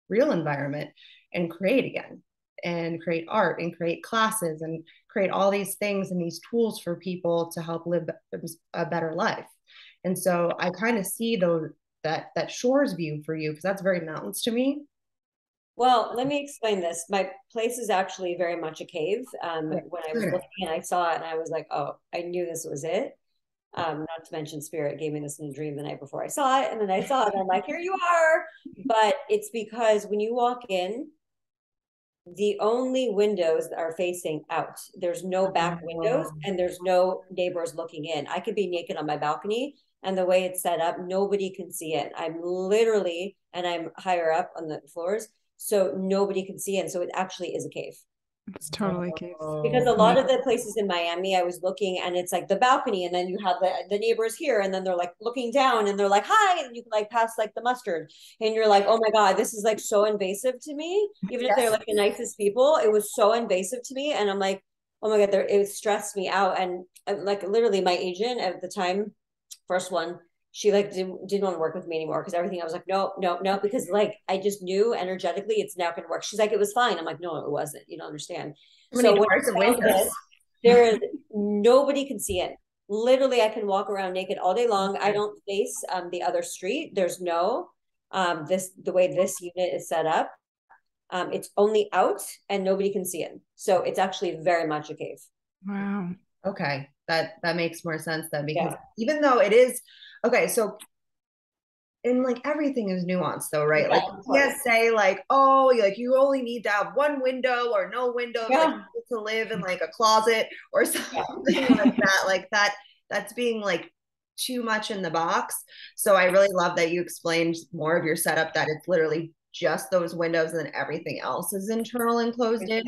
real environment and create again and create art and create classes and create all these things and these tools for people to help live a better life. And so I kind of see that shores view for you, because that's very mountains to me. Well, let me explain this. My place is actually very much a cave. When I was looking and I saw it and I was like, oh, I knew this was it. Not to mention Spirit gave me this in a dream the night before I saw it. And then I saw it and I'm like, here you are. But it's because when you walk in, the only windows that are facing out. There's no back windows and there's no neighbors looking in. I could be naked on my balcony, and the way it's set up, nobody can see it. I'm literally, and I'm higher up on the floors, so nobody can see it. So it actually is a cave. It's totally cave. Because a lot of the places in Miami, I was looking and it's like the balcony, and then you have the neighbors here, and then they're like looking down and they're like, hi, and you can like pass like the mustard. And you're like, oh my God, this is like so invasive to me. Even if they're like the nicest people, it was so invasive to me. And I'm like, oh my God, it stressed me out. And like literally my agent at the time, first one, she like didn't want to work with me anymore, because everything I was like, no, because like I just knew energetically it's not going to work. She's like, it was fine. I'm like, no, it wasn't. You don't understand. So there is nobody can see it. Literally, I can walk around naked all day long. I don't face the other street. There's no the way this unit is set up. It's only out and nobody can see it. So it's actually very much a cave. Wow. Okay, that makes more sense then, because even though it is okay, so and like everything is nuanced though, right? Like you can't say like, oh, like you only need to have one window or no window, like to live in like a closet or something like that. Like that's being like too much in the box. So I really love that you explained more of your setup, that it's literally just those windows and then everything else is internal and closed in.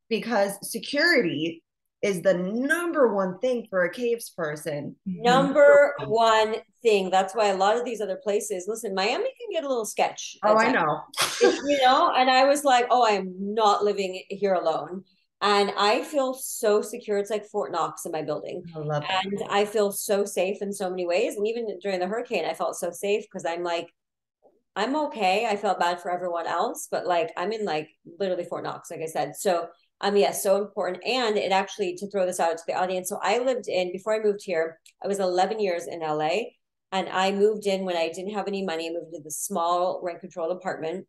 Because security is the number one thing for a caves person. Number one thing. That's why a lot of these other places, listen, Miami can get a little sketch. Oh, I know. You know, and I was like, oh, I'm not living here alone. And I feel so secure. It's like Fort Knox in my building. I love it. And I feel so safe in so many ways. And even during the hurricane, I felt so safe because I'm like, I'm okay. I felt bad for everyone else, but like I'm in like literally Fort Knox, like I said. So yes, so important. And it actually, to throw this out to the audience, so I lived in, before I moved here, I was 11 years in LA, and I moved in when I didn't have any money. I moved to the small rent control apartment.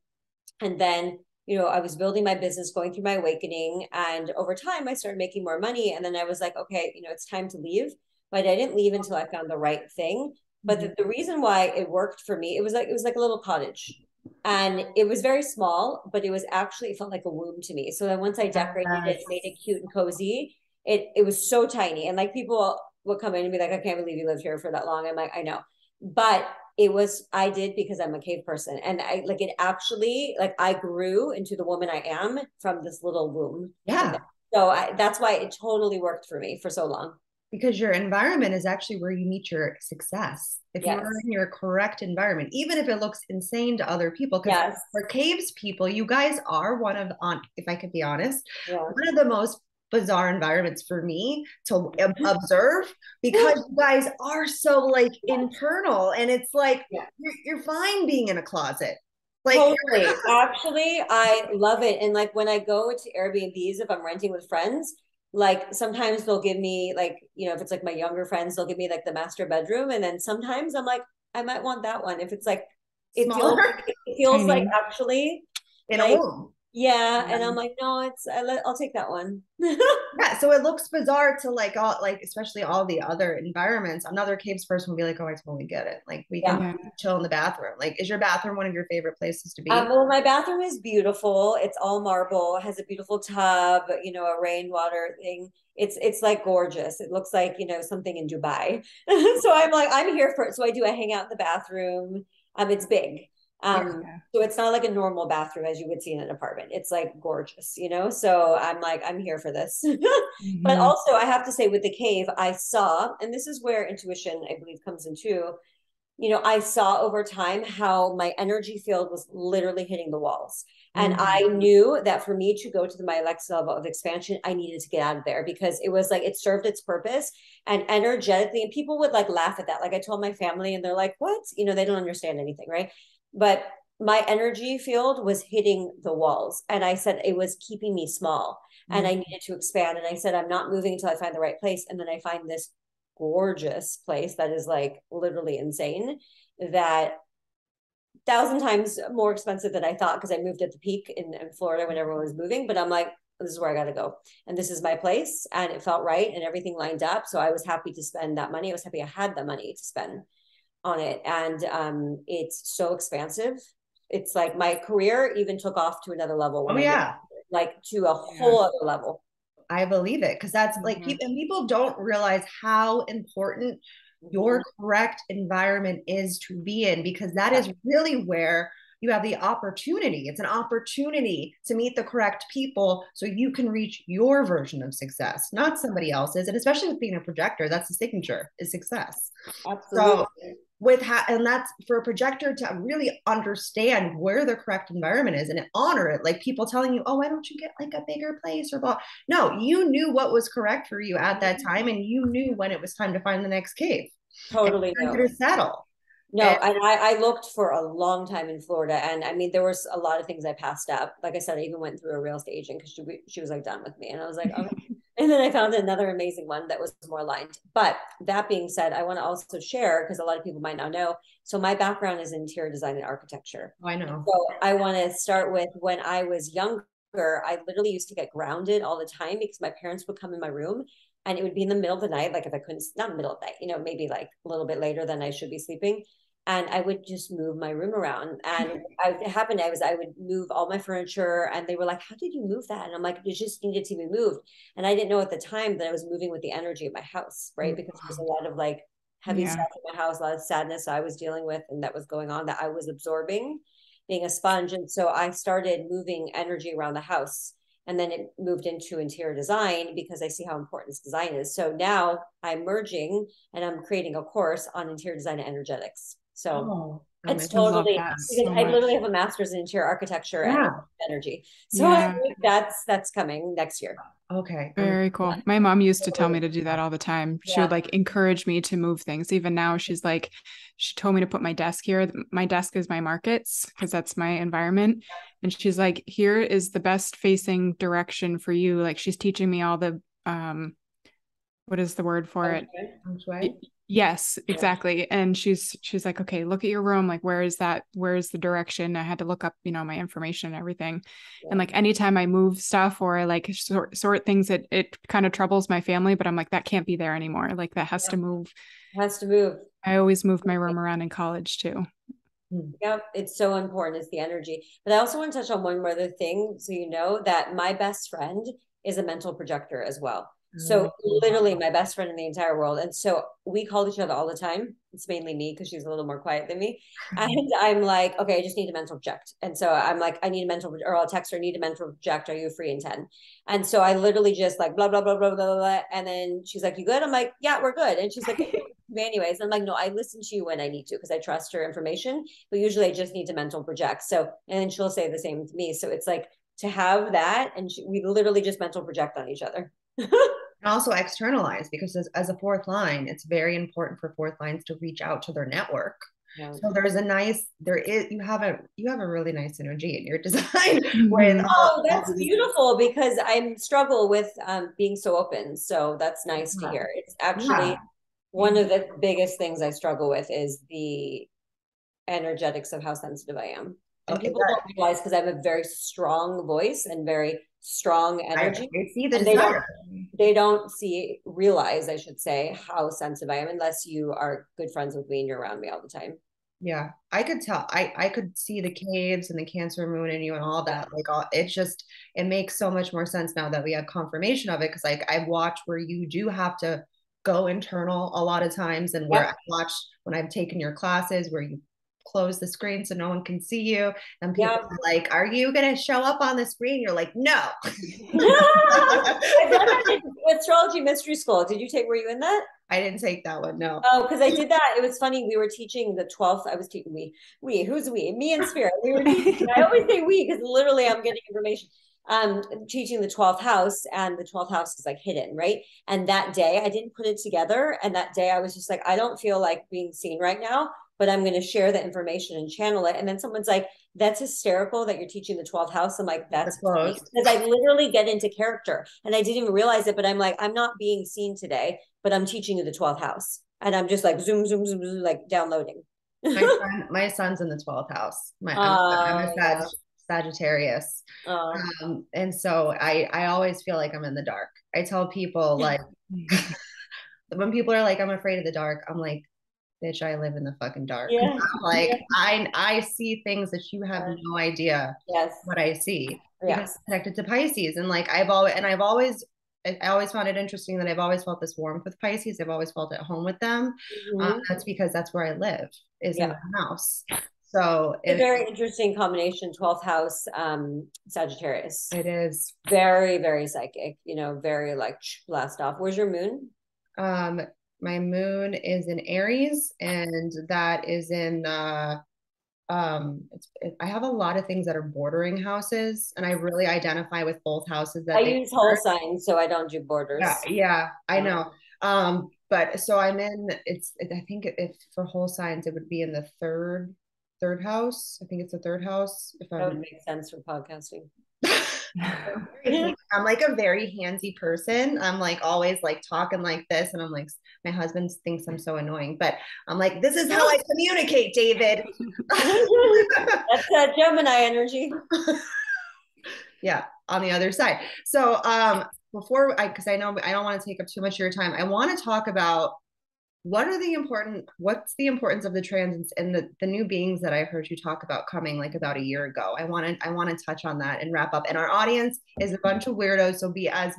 And then, you know, I was building my business, going through my awakening. And over time, I started making more money. And then I was like, okay, you know, it's time to leave. But I didn't leave until I found the right thing. But the reason why it worked for me, it was like a little cottage. And it was very small, but it was actually, it felt like a womb to me. So then once I decorated it, made it cute and cozy, it was so tiny. And like people would come in and be like, I can't believe you lived here for that long. I'm like, I know. But I did because I'm a cave person. And I like it actually, like I grew into the woman I am from this little womb. Yeah. So that's why it totally worked for me for so long. Because your environment is actually where you meet your success. If you're in your correct environment, even if it looks insane to other people, because for caves people, you guys are if I could be honest, one of the most bizarre environments for me to observe, because you guys are so like internal, and it's like you're fine being in a closet. Like totally. Actually, I love it. And like when I go to Airbnbs, if I'm renting with friends, like sometimes they'll give me like, you know, if it's like my younger friends, they'll give me like the master bedroom. And then sometimes I'm like, I might want that one. If it's like, it feels like actually in a room. Yeah. And I'm like, no, I'll take that one. Yeah, so it looks bizarre to like all like especially all the other environments. Another caves person will be like, "Oh, I totally get it. Like we can chill in the bathroom." Like, is your bathroom one of your favorite places to be? Well, my bathroom is beautiful. It's all marble, has a beautiful tub, a rainwater thing. It's like gorgeous. It looks like, something in Dubai. So I'm like, I'm here for it. So I hang out in the bathroom. It's big. So it's not like a normal bathroom as you would see in an apartment. It's like gorgeous, So I'm like, I'm here for this. But also I have to say with the cave, I saw, and this is where intuition, I believe, comes in too. I saw over time how my energy field was literally hitting the walls. And I knew that for me to go to my next level of expansion, I needed to get out of there because it was like it served its purpose and energetically. And people would like laugh at that. Like I told my family, and they're like, what? They don't understand anything, right? But my energy field was hitting the walls. And I said it was keeping me small and I needed to expand. And I said, I'm not moving until I find the right place. And then I find this gorgeous place that is like literally insane, that 1,000 times more expensive than I thought because I moved at the peak in Florida when everyone was moving. But I'm like, this is where I got to go. And this is my place. And it felt right and everything lined up. So I was happy to spend that money. I was happy I had the money to spend on it. And it's so expansive. It's like my career even took off to another level. Oh, yeah. Like to a whole other level. I believe it because that's like people don't realize how important your correct environment is to be in, because that is really where you have the opportunity. It's an opportunity to meet the correct people so you can reach your version of success, not somebody else's. And especially with being a projector, that's the signature is success. Absolutely. So and that's for a projector to really understand where the correct environment is and honor it. Like people telling you, oh, why don't you get like a bigger place or blah. No, you knew what was correct for you at that time, and you knew when it was time to find the next cave. Totally. And to settle. No, and I looked for a long time in Florida, and I mean, there was a lot of things I passed up. Like I said, I even went through a real estate agent because she was like done with me, and I was like, okay. And then I found another amazing one that was more aligned. But that being said, I want to also share, because a lot of people might not know. So my background is interior design and architecture. Oh, I know. So I want to start with when I was younger, I literally used to get grounded all the time because my parents would come in my room and it would be in the middle of the night. Like if I couldn't, not middle of the night, maybe like a little bit later than I should be sleeping. And I would just move my room around. And it happened, I would move all my furniture, and they were like, how did you move that? And I'm like, it just needed to be moved. And I didn't know at the time that I was moving with the energy of my house, right? Because there's a lot of like heavy stuff in my house, a lot of sadness I was dealing with and that was going on that I was absorbing, being a sponge. And so I started moving energy around the house. And then it moved into interior design because I see how important this design is. So now I'm merging and I'm creating a course on interior design and energetics. So it's totally, because I literally have a master's in interior architecture and energy. So I think that's coming next year. Okay. Very cool. My mom used to tell me to do that all the time. She would like encourage me to move things. Even now, she's like, she told me to put my desk here. My desk is my markets because that's my environment. And she's like, here is the best facing direction for you. Like she's teaching me all the, what is the word for it? Yes, exactly. And she's like, okay, look at your room. Like, where is that? Where is the direction? I had to look up, my information and everything. And like, anytime I move stuff or I like sort things, it kind of troubles my family, but I'm like, that can't be there anymore. Like that has to move. It has to move. I always moved my room around in college too. Yeah, it's so important. It's the energy. But I also want to touch on one more other thing. So, that my best friend is a mental projector as well. So literally my best friend in the entire world. And so we call each other all the time. It's mainly me because she's a little more quiet than me. And I'm like, okay, I just need to mental project. And so I'm like, I need a mental, or I'll text her, I need a mental project. Are you free in 10? And so I literally just like, blah, blah, blah, blah, blah, blah. And then she's like, you good? I'm like, yeah, we're good. And she's like, anyways, I'm like, no, I listen to you when I need to, because I trust her information, but usually I just need to mental project. So, and then she'll say the same to me. So it's like to have that. And we literally just mental project on each other. And also externalize, because as a fourth line, it's very important for fourth lines to reach out to their network. So you have a really nice energy in your design. That's beautiful, because I struggle with being so open. So that's nice to hear. It's actually one of the biggest things I struggle with is the energetics of how sensitive I am. And people don't realize, because I have a very strong voice and very strong energy. I see the and desire. They don't realize, I should say, how sensitive I am unless you are good friends with me and you're around me all the time. Yeah, I could tell. I could see the caves and the Cancer moon in you and all that. Like, it makes so much more sense now that we have confirmation of it. Because like I've watched where you do have to go internal a lot of times, and where I've watched when I've taken your classes where you close the screen so no one can see you, and people are like, "Are you gonna show up on the screen?" You're like, "No." I've done that in astrology mystery school. Did you take? Were you in that? I didn't take that one. No. Oh, because I did that. It was funny. We were teaching the 12th. I was teaching who's we? Me and Spirit. We were teaching. I always say we because literally I'm getting information. Teaching the 12th house, and the 12th house is like hidden, right? And that day I didn't put it together. And that day I was just like, I don't feel like being seen right now, but I'm going to share the information and channel it. And then someone's like, that's hysterical that you're teaching the 12th house. I'm like, that's because I literally get into character and I didn't even realize it, but I'm like, I'm not being seen today, but I'm teaching you the 12th house. And I'm just like, zoom, zoom, zoom, zoom, like downloading. My son's in the 12th house. I'm a Sagittarius. And so I always feel like I'm in the dark. I tell people like, when people are like, I'm afraid of the dark, I'm like, bitch, I live in the fucking dark. Yeah. Like I see things that you have no idea what I see because it's connected to Pisces. And like I always found it interesting that I've always felt this warmth with Pisces. I've always felt at home with them. That's because that's where I live, is in the house. So it's a very interesting combination, 12th house, Sagittarius. It is very, very psychic, very like blast off. Where's your moon? My moon is in Aries, and that is in I have a lot of things that are bordering houses, and I really identify with both houses that I use whole signs, so I don't do borders. Yeah, I know. But so I'm in I think if for whole signs it would be in the third house. I think it's the third house. That would make sense for podcasting. I'm like a very handsy person. I'm like always like talking like this, and I'm like, my husband thinks I'm so annoying, but I'm like, this is how I communicate, David. That's that Gemini energy. Yeah, on the other side. So because I know I don't want to take up too much of your time, I want to talk about what's the importance of the transits and the new beings that I heard you talk about coming like about a year ago. I want to touch on that and wrap up. And our audience is a bunch of weirdos, so be as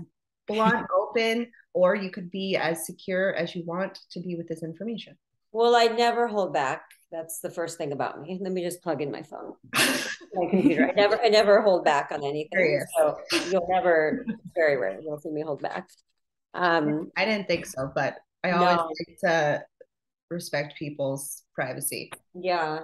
blunt, open, or you could be as secure as you want to be with this information. Well, I never hold back. That's the first thing about me. Let me just plug in my phone, my computer. I never hold back on anything. So you'll never, very rare, you'll see me hold back. I didn't think so, but I always like to respect people's privacy. Yeah.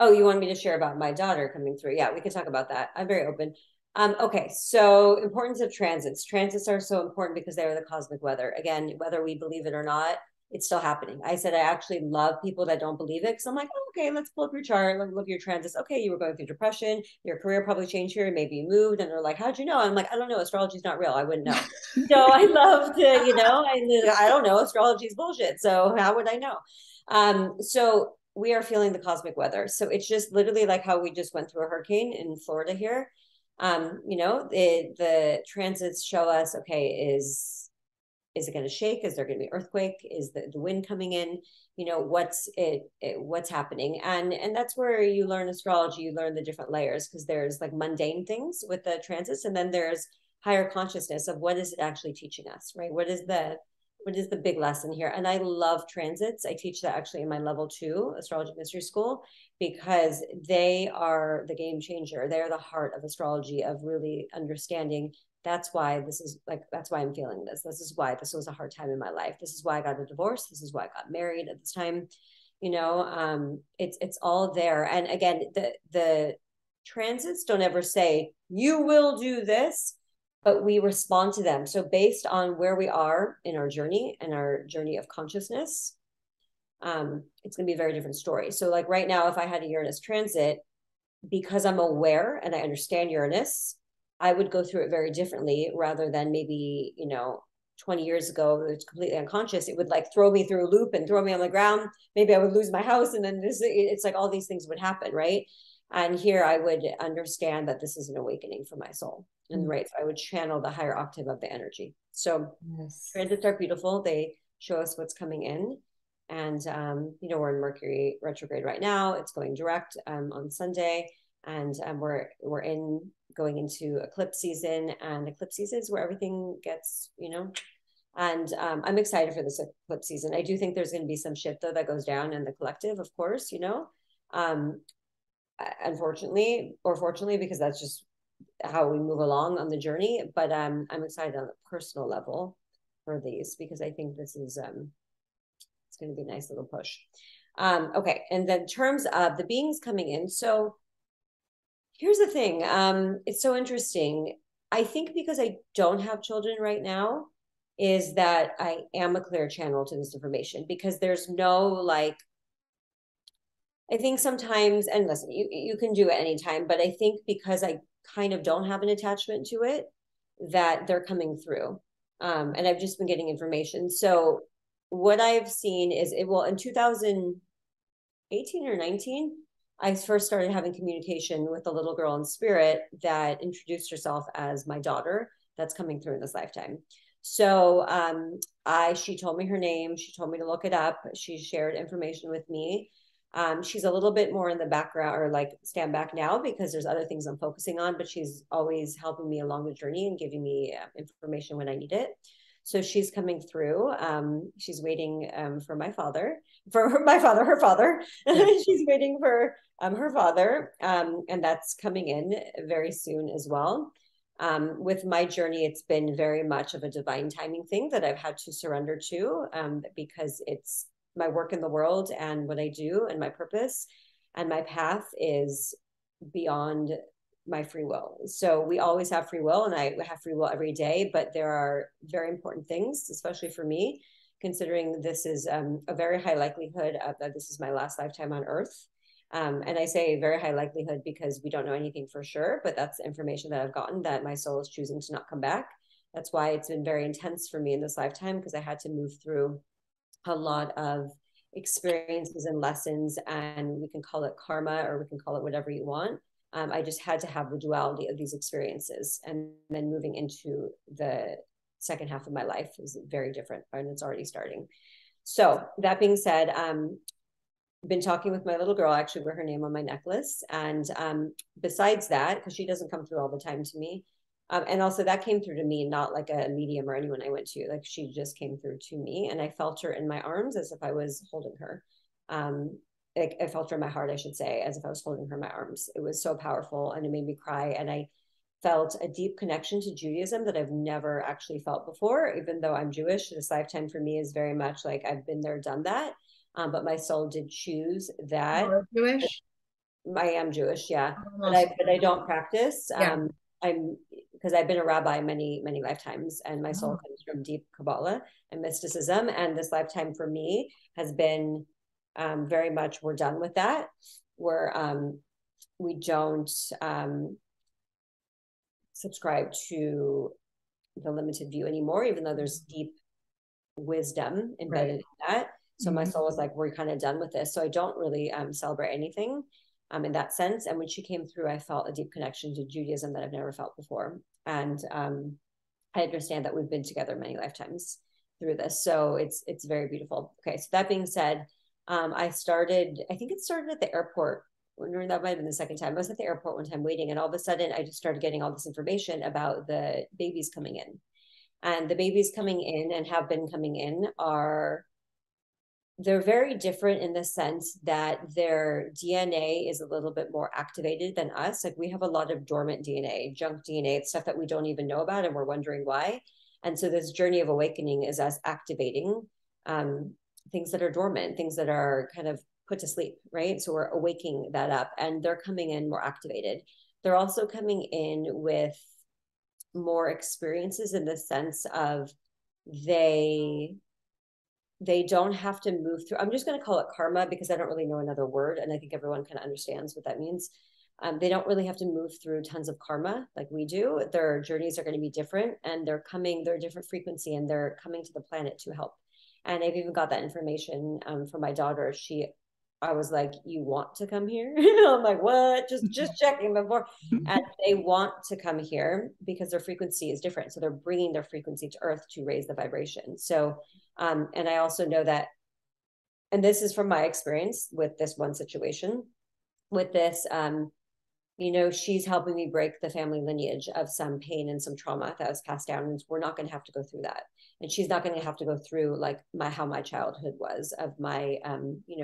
Oh, you want me to share about my daughter coming through? Yeah, we can talk about that. I'm very open. Okay, so importance of transits. Transits are so important because they are the cosmic weather. Again, whether we believe it or not, it's still happening. I said I actually love people that don't believe it because I'm like, oh, okay, let's pull up your chart, look at your transits. Okay, you were going through depression, your career probably changed here, maybe you moved, and they're like, how'd you know? I'm like, I don't know, astrology is not real. I wouldn't know. So I love to, I don't know, astrology is bullshit. So how would I know? So we are feeling the cosmic weather. So it's just literally like how we just went through a hurricane in Florida here. The transits show us, okay, is it going to shake? Is there going to be earthquake? Is the wind coming in? What's happening? And that's where you learn astrology. You learn the different layers because there's like mundane things with the transits, and then there's higher consciousness of what is it actually teaching us, right? What is the big lesson here? And I love transits. I teach that actually in my level 2 astrology mystery school because they are the game changer. They're the heart of astrology, of really understanding. That's why I'm feeling this. This is why this was a hard time in my life. This is why I got a divorce. This is why I got married at this time. It's all there. And again, the transits don't ever say, you will do this, but we respond to them. So based on where we are in our journey and our journey of consciousness, it's going to be a very different story. So like right now, if I had a Uranus transit, because I'm aware and I understand Uranus, I would go through it very differently rather than maybe, 20 years ago, it's completely unconscious. It would like throw me through a loop and throw me on the ground. Maybe I would lose my house. And then it's like all these things would happen, right? And here I would understand that this is an awakening for my soul. And right, so I would channel the higher octave of the energy. So transits are beautiful. They show us what's coming in. And, you know, we're in Mercury retrograde right now. It's going direct on Sunday. And we're going into eclipse season. And eclipse season is where everything gets, you know, and I'm excited for this eclipse season. I do think there's going to be some shift, though, that goes down in the collective, of course, you know, unfortunately or fortunately, because that's just how we move along on the journey. But I'm excited on a personal level for these, because I think this is it's going to be a nice little push. Okay, and then in terms of the beings coming in, so here's the thing. It's so interesting. I think because I don't have children right now, is that I am a clear channel to this information, because there's no like, I think sometimes, and listen, you can do it anytime, but I think because I kind of don't have an attachment to it, that they're coming through. And I've just been getting information. So what I've seen is in 2018 or 19, I first started having communication with a little girl in spirit that introduced herself as my daughter that's coming through in this lifetime. So she told me her name. She told me to look it up. She shared information with me. She's a little bit more in the background, or like stand back now, because there's other things I'm focusing on, but she's always helping me along the journey and giving me information when I need it. So she's coming through. She's waiting for her father. Yeah. She's waiting for her father. And that's coming in very soon as well. With my journey, it's been very much of a divine timing thing that I've had to surrender to, because it's my work in the world and what I do and my purpose, and my path is beyond my free will. So we always have free will, and I have free will every day, but there are very important things, especially for me, considering this is a very high likelihood that this is my last lifetime on Earth. And I say very high likelihood because we don't know anything for sure, but that's information that I've gotten, that my soul is choosing to not come back. That's why it's been very intense for me in this lifetime, because I had to move through a lot of experiences and lessons, and we can call it karma, or we can call it whatever you want. I just had to have the duality of these experiences, and then moving into the second half of my life is very different, and it's already starting. So that being said, been talking with my little girl, actually wear her name on my necklace. And besides that, because she doesn't come through all the time to me, and also that came through to me, not like a medium or anyone I went to, like she just came through to me, and I felt her in my arms as if I was holding her. Like I felt her in my heart, I should say, as if I was holding her in my arms. It was so powerful, and it made me cry. And I felt a deep connection to Judaism that I've never actually felt before, even though I'm Jewish. This lifetime for me is very much like I've been there, done that. But my soul did choose that. You're Jewish? I am Jewish, yeah, but I don't practice. Yeah. Because I've been a rabbi many lifetimes, and my soul comes from deep Kabbalah and mysticism. And this lifetime for me has been very much, we're done with that. We don't subscribe to the limited view anymore, even though there's deep wisdom embedded in that. So my soul was like, we're kind of done with this. So I don't really celebrate anything in that sense. And when she came through, I felt a deep connection to Judaism that I've never felt before. And I understand that we've been together many lifetimes through this. So it's very beautiful. Okay, so that being said, I think it started at the airport. That might have been the second time. I was at the airport one time waiting, and all of a sudden I just started getting all this information about the babies coming in. And the babies coming in and have been coming in they're very different in the sense that their DNA is a little bit more activated than us. Like we have a lot of dormant DNA, junk DNA, stuff that we don't even know about, and we're wondering why. And so this journey of awakening is us activating things that are dormant, things that are kind of put to sleep, right? So we're awaking that up, and they're coming in more activated. They're also coming in with more experiences in the sense of they don't have to move through. I'm just going to call it karma because I don't really know another word. And I think everyone kind of understands what that means. They don't really have to move through tons of karma like we do. Their journeys are going to be different, and they're a different frequency, and they're coming to the planet to help. And I've even got that information from my daughter. She I was like, you want to come here? I'm like, what? Just checking before. And they want to come here because their frequency is different. So they're bringing their frequency to earth to raise the vibration. So, and I also know that, and this is from my experience with this one situation, with this, she's helping me break the family lineage of some pain and some trauma that was passed down. And we're not going to have to go through that. And she's not going to have to go through like how my childhood was of my,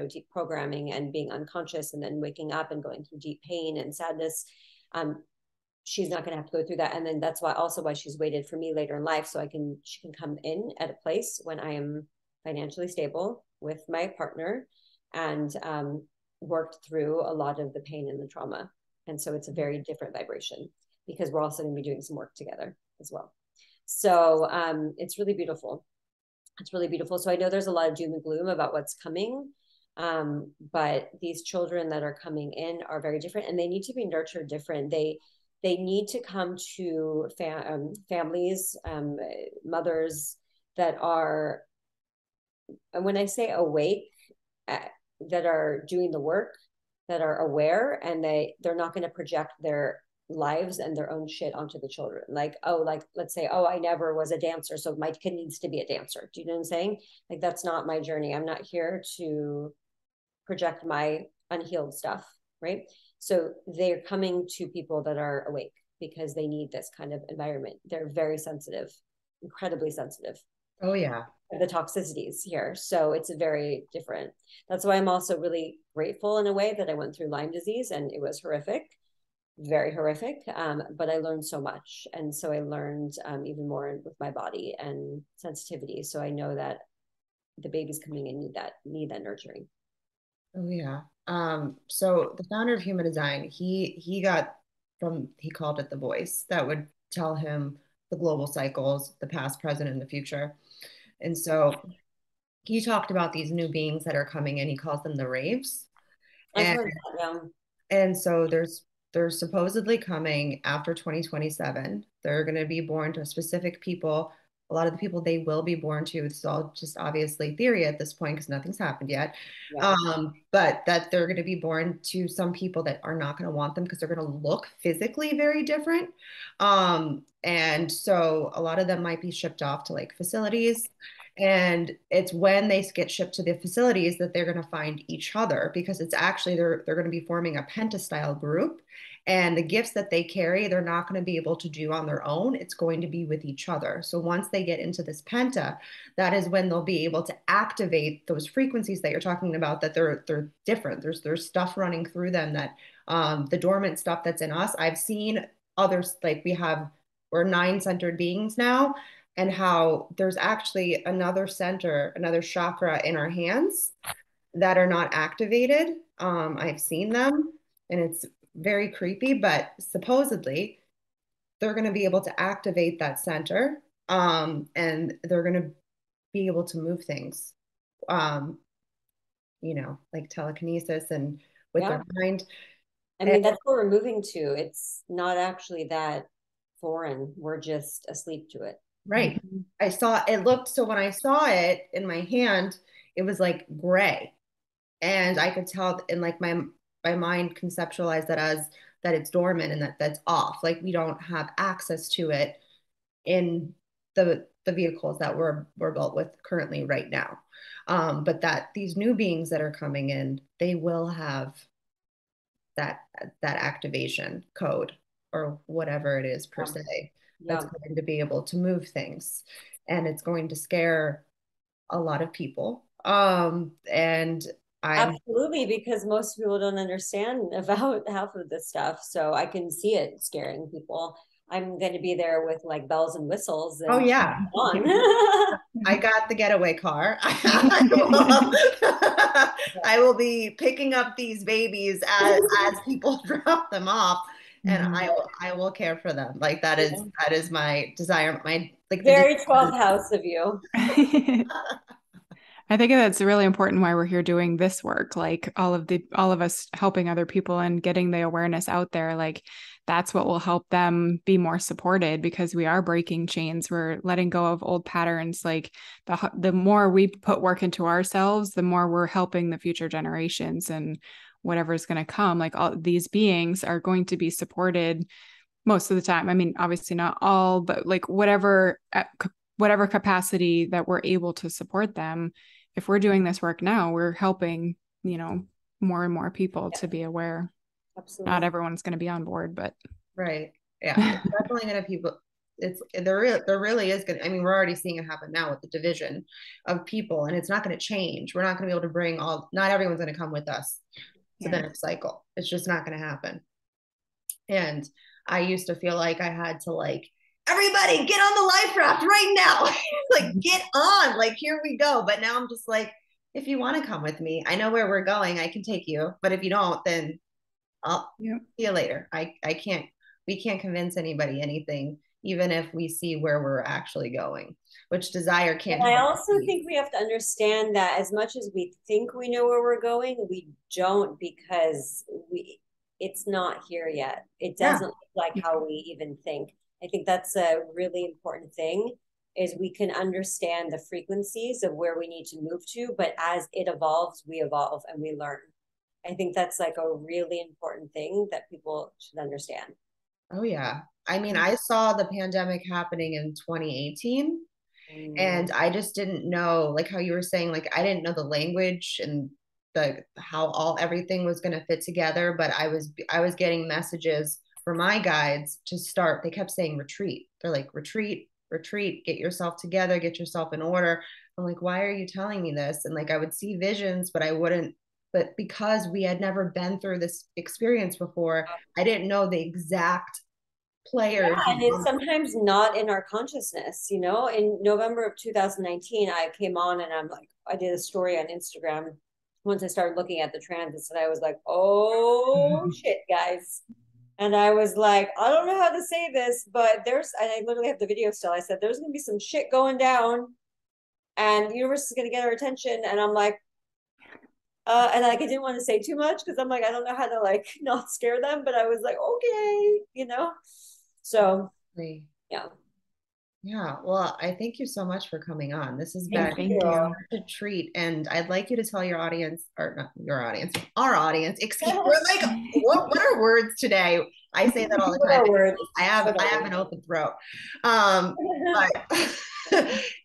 deep programming and being unconscious and then waking up and going through deep pain and sadness. She's not going to have to go through that. And then that's why she's waited for me later in life. So she can come in at a place when I am financially stable with my partner and worked through a lot of the pain and the trauma. And so it's a very different vibration because we're also going to be doing some work together as well. So it's really beautiful. It's really beautiful. So I know there's a lot of doom and gloom about what's coming. But these children that are coming in are very different and they need to be nurtured different. They need to come to families, mothers that are, and when I say awake, that are doing the work, that are aware, and they're not going to project their lives and their own shit onto the children. Like, let's say, I never was a dancer, so my kid needs to be a dancer. Do you know what I'm saying? Like, that's not my journey. I'm not here to project my unhealed stuff, right? So they're coming to people that are awake because they need this kind of environment. They're very sensitive, incredibly sensitive. Oh yeah. The toxicities here. So it's very different. That's why I'm also really grateful in a way that I went through Lyme disease and it was horrific, very horrific. But I learned so much. And so I learned even more with my body and sensitivity. So I know that the babies coming in need that nurturing. Oh yeah. So the founder of Human Design, he called it the voice that would tell him the global cycles, the past, present, and the future. And so he talked about these new beings that are coming in. He calls them the raves. I've heard that, yeah. And so they're supposedly coming after 2027. They're going to be born to specific people. A lot of the people they will be born to, it's all just obviously theory at this point because nothing's happened yet. Yeah. But that they're going to be born to some people that are not going to want them because they're going to look physically very different. And so a lot of them might be shipped off to like facilities. And it's when they get shipped to the facilities that they're going to find each other because it's actually they're going to be forming a penta-style group. And the gifts that they carry, they're not going to be able to do on their own. It's going to be with each other. So once they get into this penta, that is when they'll be able to activate those frequencies that you're talking about, that they're different. There's stuff running through them that the dormant stuff that's in us. I've seen others, like we're 9-centered beings now, and how there's actually another center, another chakra in our hands that are not activated. I've seen them and it's very creepy, but supposedly they're going to be able to activate that center and they're going to be able to move things, like telekinesis and with their mind. I mean, that's where we're moving to. It's not actually that foreign. We're just asleep to it. Right. I saw it so when I saw it in my hand, it was like gray. And I could tell in like my mind conceptualized that as that it's dormant and that's off. Like we don't have access to it in the vehicles that we're built with currently right now. But that these new beings that are coming in, they will have that activation code or whatever it is per se that's going to be able to move things. And it's going to scare a lot of people. And absolutely, because most people don't understand about half of this stuff. So I can see it scaring people. I'm going to be there with like bells and whistles. And oh yeah. I got the getaway car. I will be picking up these babies as people drop them off. And I will care for them. Like that is my desire. My like very 12th house of you. I think that's really important why we're here doing this work. Like all of us helping other people and getting the awareness out there. Like that's what will help them be more supported, because we are breaking chains. We're letting go of old patterns. Like the more we put work into ourselves, the more we're helping the future generations and whatever's going to come. Like all these beings are going to be supported most of the time. I mean, obviously not all, but like whatever capacity that we're able to support them. If we're doing this work now, we're helping, more and more people to be aware. Absolutely. Not everyone's going to be on board, but right. Yeah. It's definitely going to people. There really is going to, I mean, we're already seeing it happen now with the division of people, and it's not going to change. We're not going to be able to bring not everyone's going to come with us to the next cycle. It's just not going to happen. And I used to feel like I had to everybody get on the life raft right now. Get on, here we go. But now I'm just like, if you want to come with me, I know where we're going. I can take you. But if you don't, then I'll see you later. We can't convince anybody anything, even if we see where we're actually going, which desire can't. I also think we have to understand that as much as we think we know where we're going, we don't, because it's not here yet. It doesn't look like how we even think. I think that's a really important thing, is we can understand the frequencies of where we need to move to, but as it evolves, we evolve and we learn. I think that's a really important thing that people should understand. Oh yeah. I mean, I saw the pandemic happening in 2018 and I just didn't know, how you were saying, I didn't know the language and how everything was going to fit together, but I was getting messages for my guides to start. They kept saying retreat. They're like, retreat, get yourself together, get yourself in order. I'm like, why are you telling me this? And I would see visions, but I wouldn't, but because we had never been through this experience before, I didn't know the exact players. Yeah, and it's sometimes not in our consciousness. In November of 2019, I came on and I did a story on Instagram once I started looking at the transits, and I was like, oh shit, guys. And I was like, I don't know how to say this, but and I literally have the video still. I said, there's going to be some shit going down and the universe is going to get our attention. And I'm like, and I didn't want to say too much because I'm like, I don't know how to not scare them, but I was like, okay, So, yeah. Yeah. Well, I thank you so much for coming on. This has been a treat. And I'd like you to tell your audience, or not your audience, our audience, we're what are words today? I say that all the time. I have an open throat. But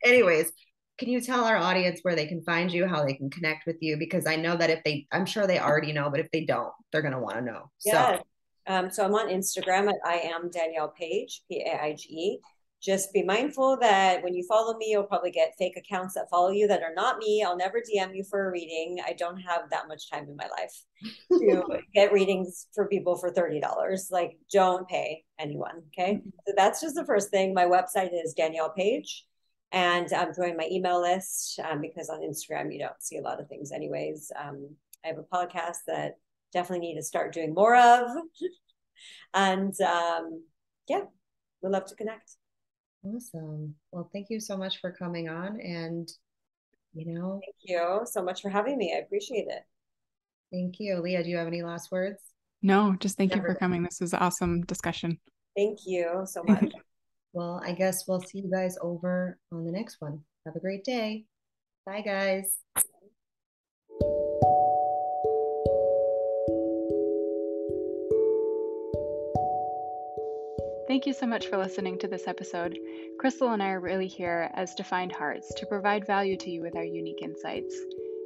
anyways, can you tell our audience where they can find you, how they can connect with you? Because I know that I'm sure they already know, but if they don't, they're going to want to know. Yeah. So I'm on Instagram at I am Danielle Page, Paige. Just be mindful that when you follow me, you'll probably get fake accounts that follow you that are not me. I'll never DM you for a reading. I don't have that much time in my life to get readings for people for $30. Don't pay anyone. Okay. So that's just the first thing. My website is Danielle Page, and I'm joining my email list because on Instagram, you don't see a lot of things anyways. I have a podcast that definitely need to start doing more of. And we'd love to connect. Awesome. Well, thank you so much for coming on, and thank you so much for having me. I appreciate it. Thank you. Leah, do you have any last words? No, just thank you for coming. This was an awesome discussion. Thank you so much. Well, I guess we'll see you guys over on the next one. Have a great day. Bye, guys. Thank you so much for listening to this episode. Krystle and I are really here as defined hearts to provide value to you with our unique insights.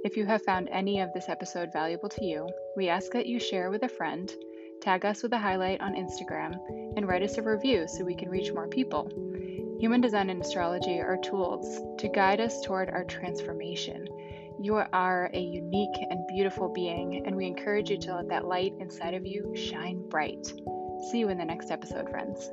If you have found any of this episode valuable to you, we ask that you share with a friend, tag us with a highlight on Instagram, and write us a review so we can reach more people. Human design and astrology are tools to guide us toward our transformation. You are a unique and beautiful being, and we encourage you to let that light inside of you shine bright. See you in the next episode, friends.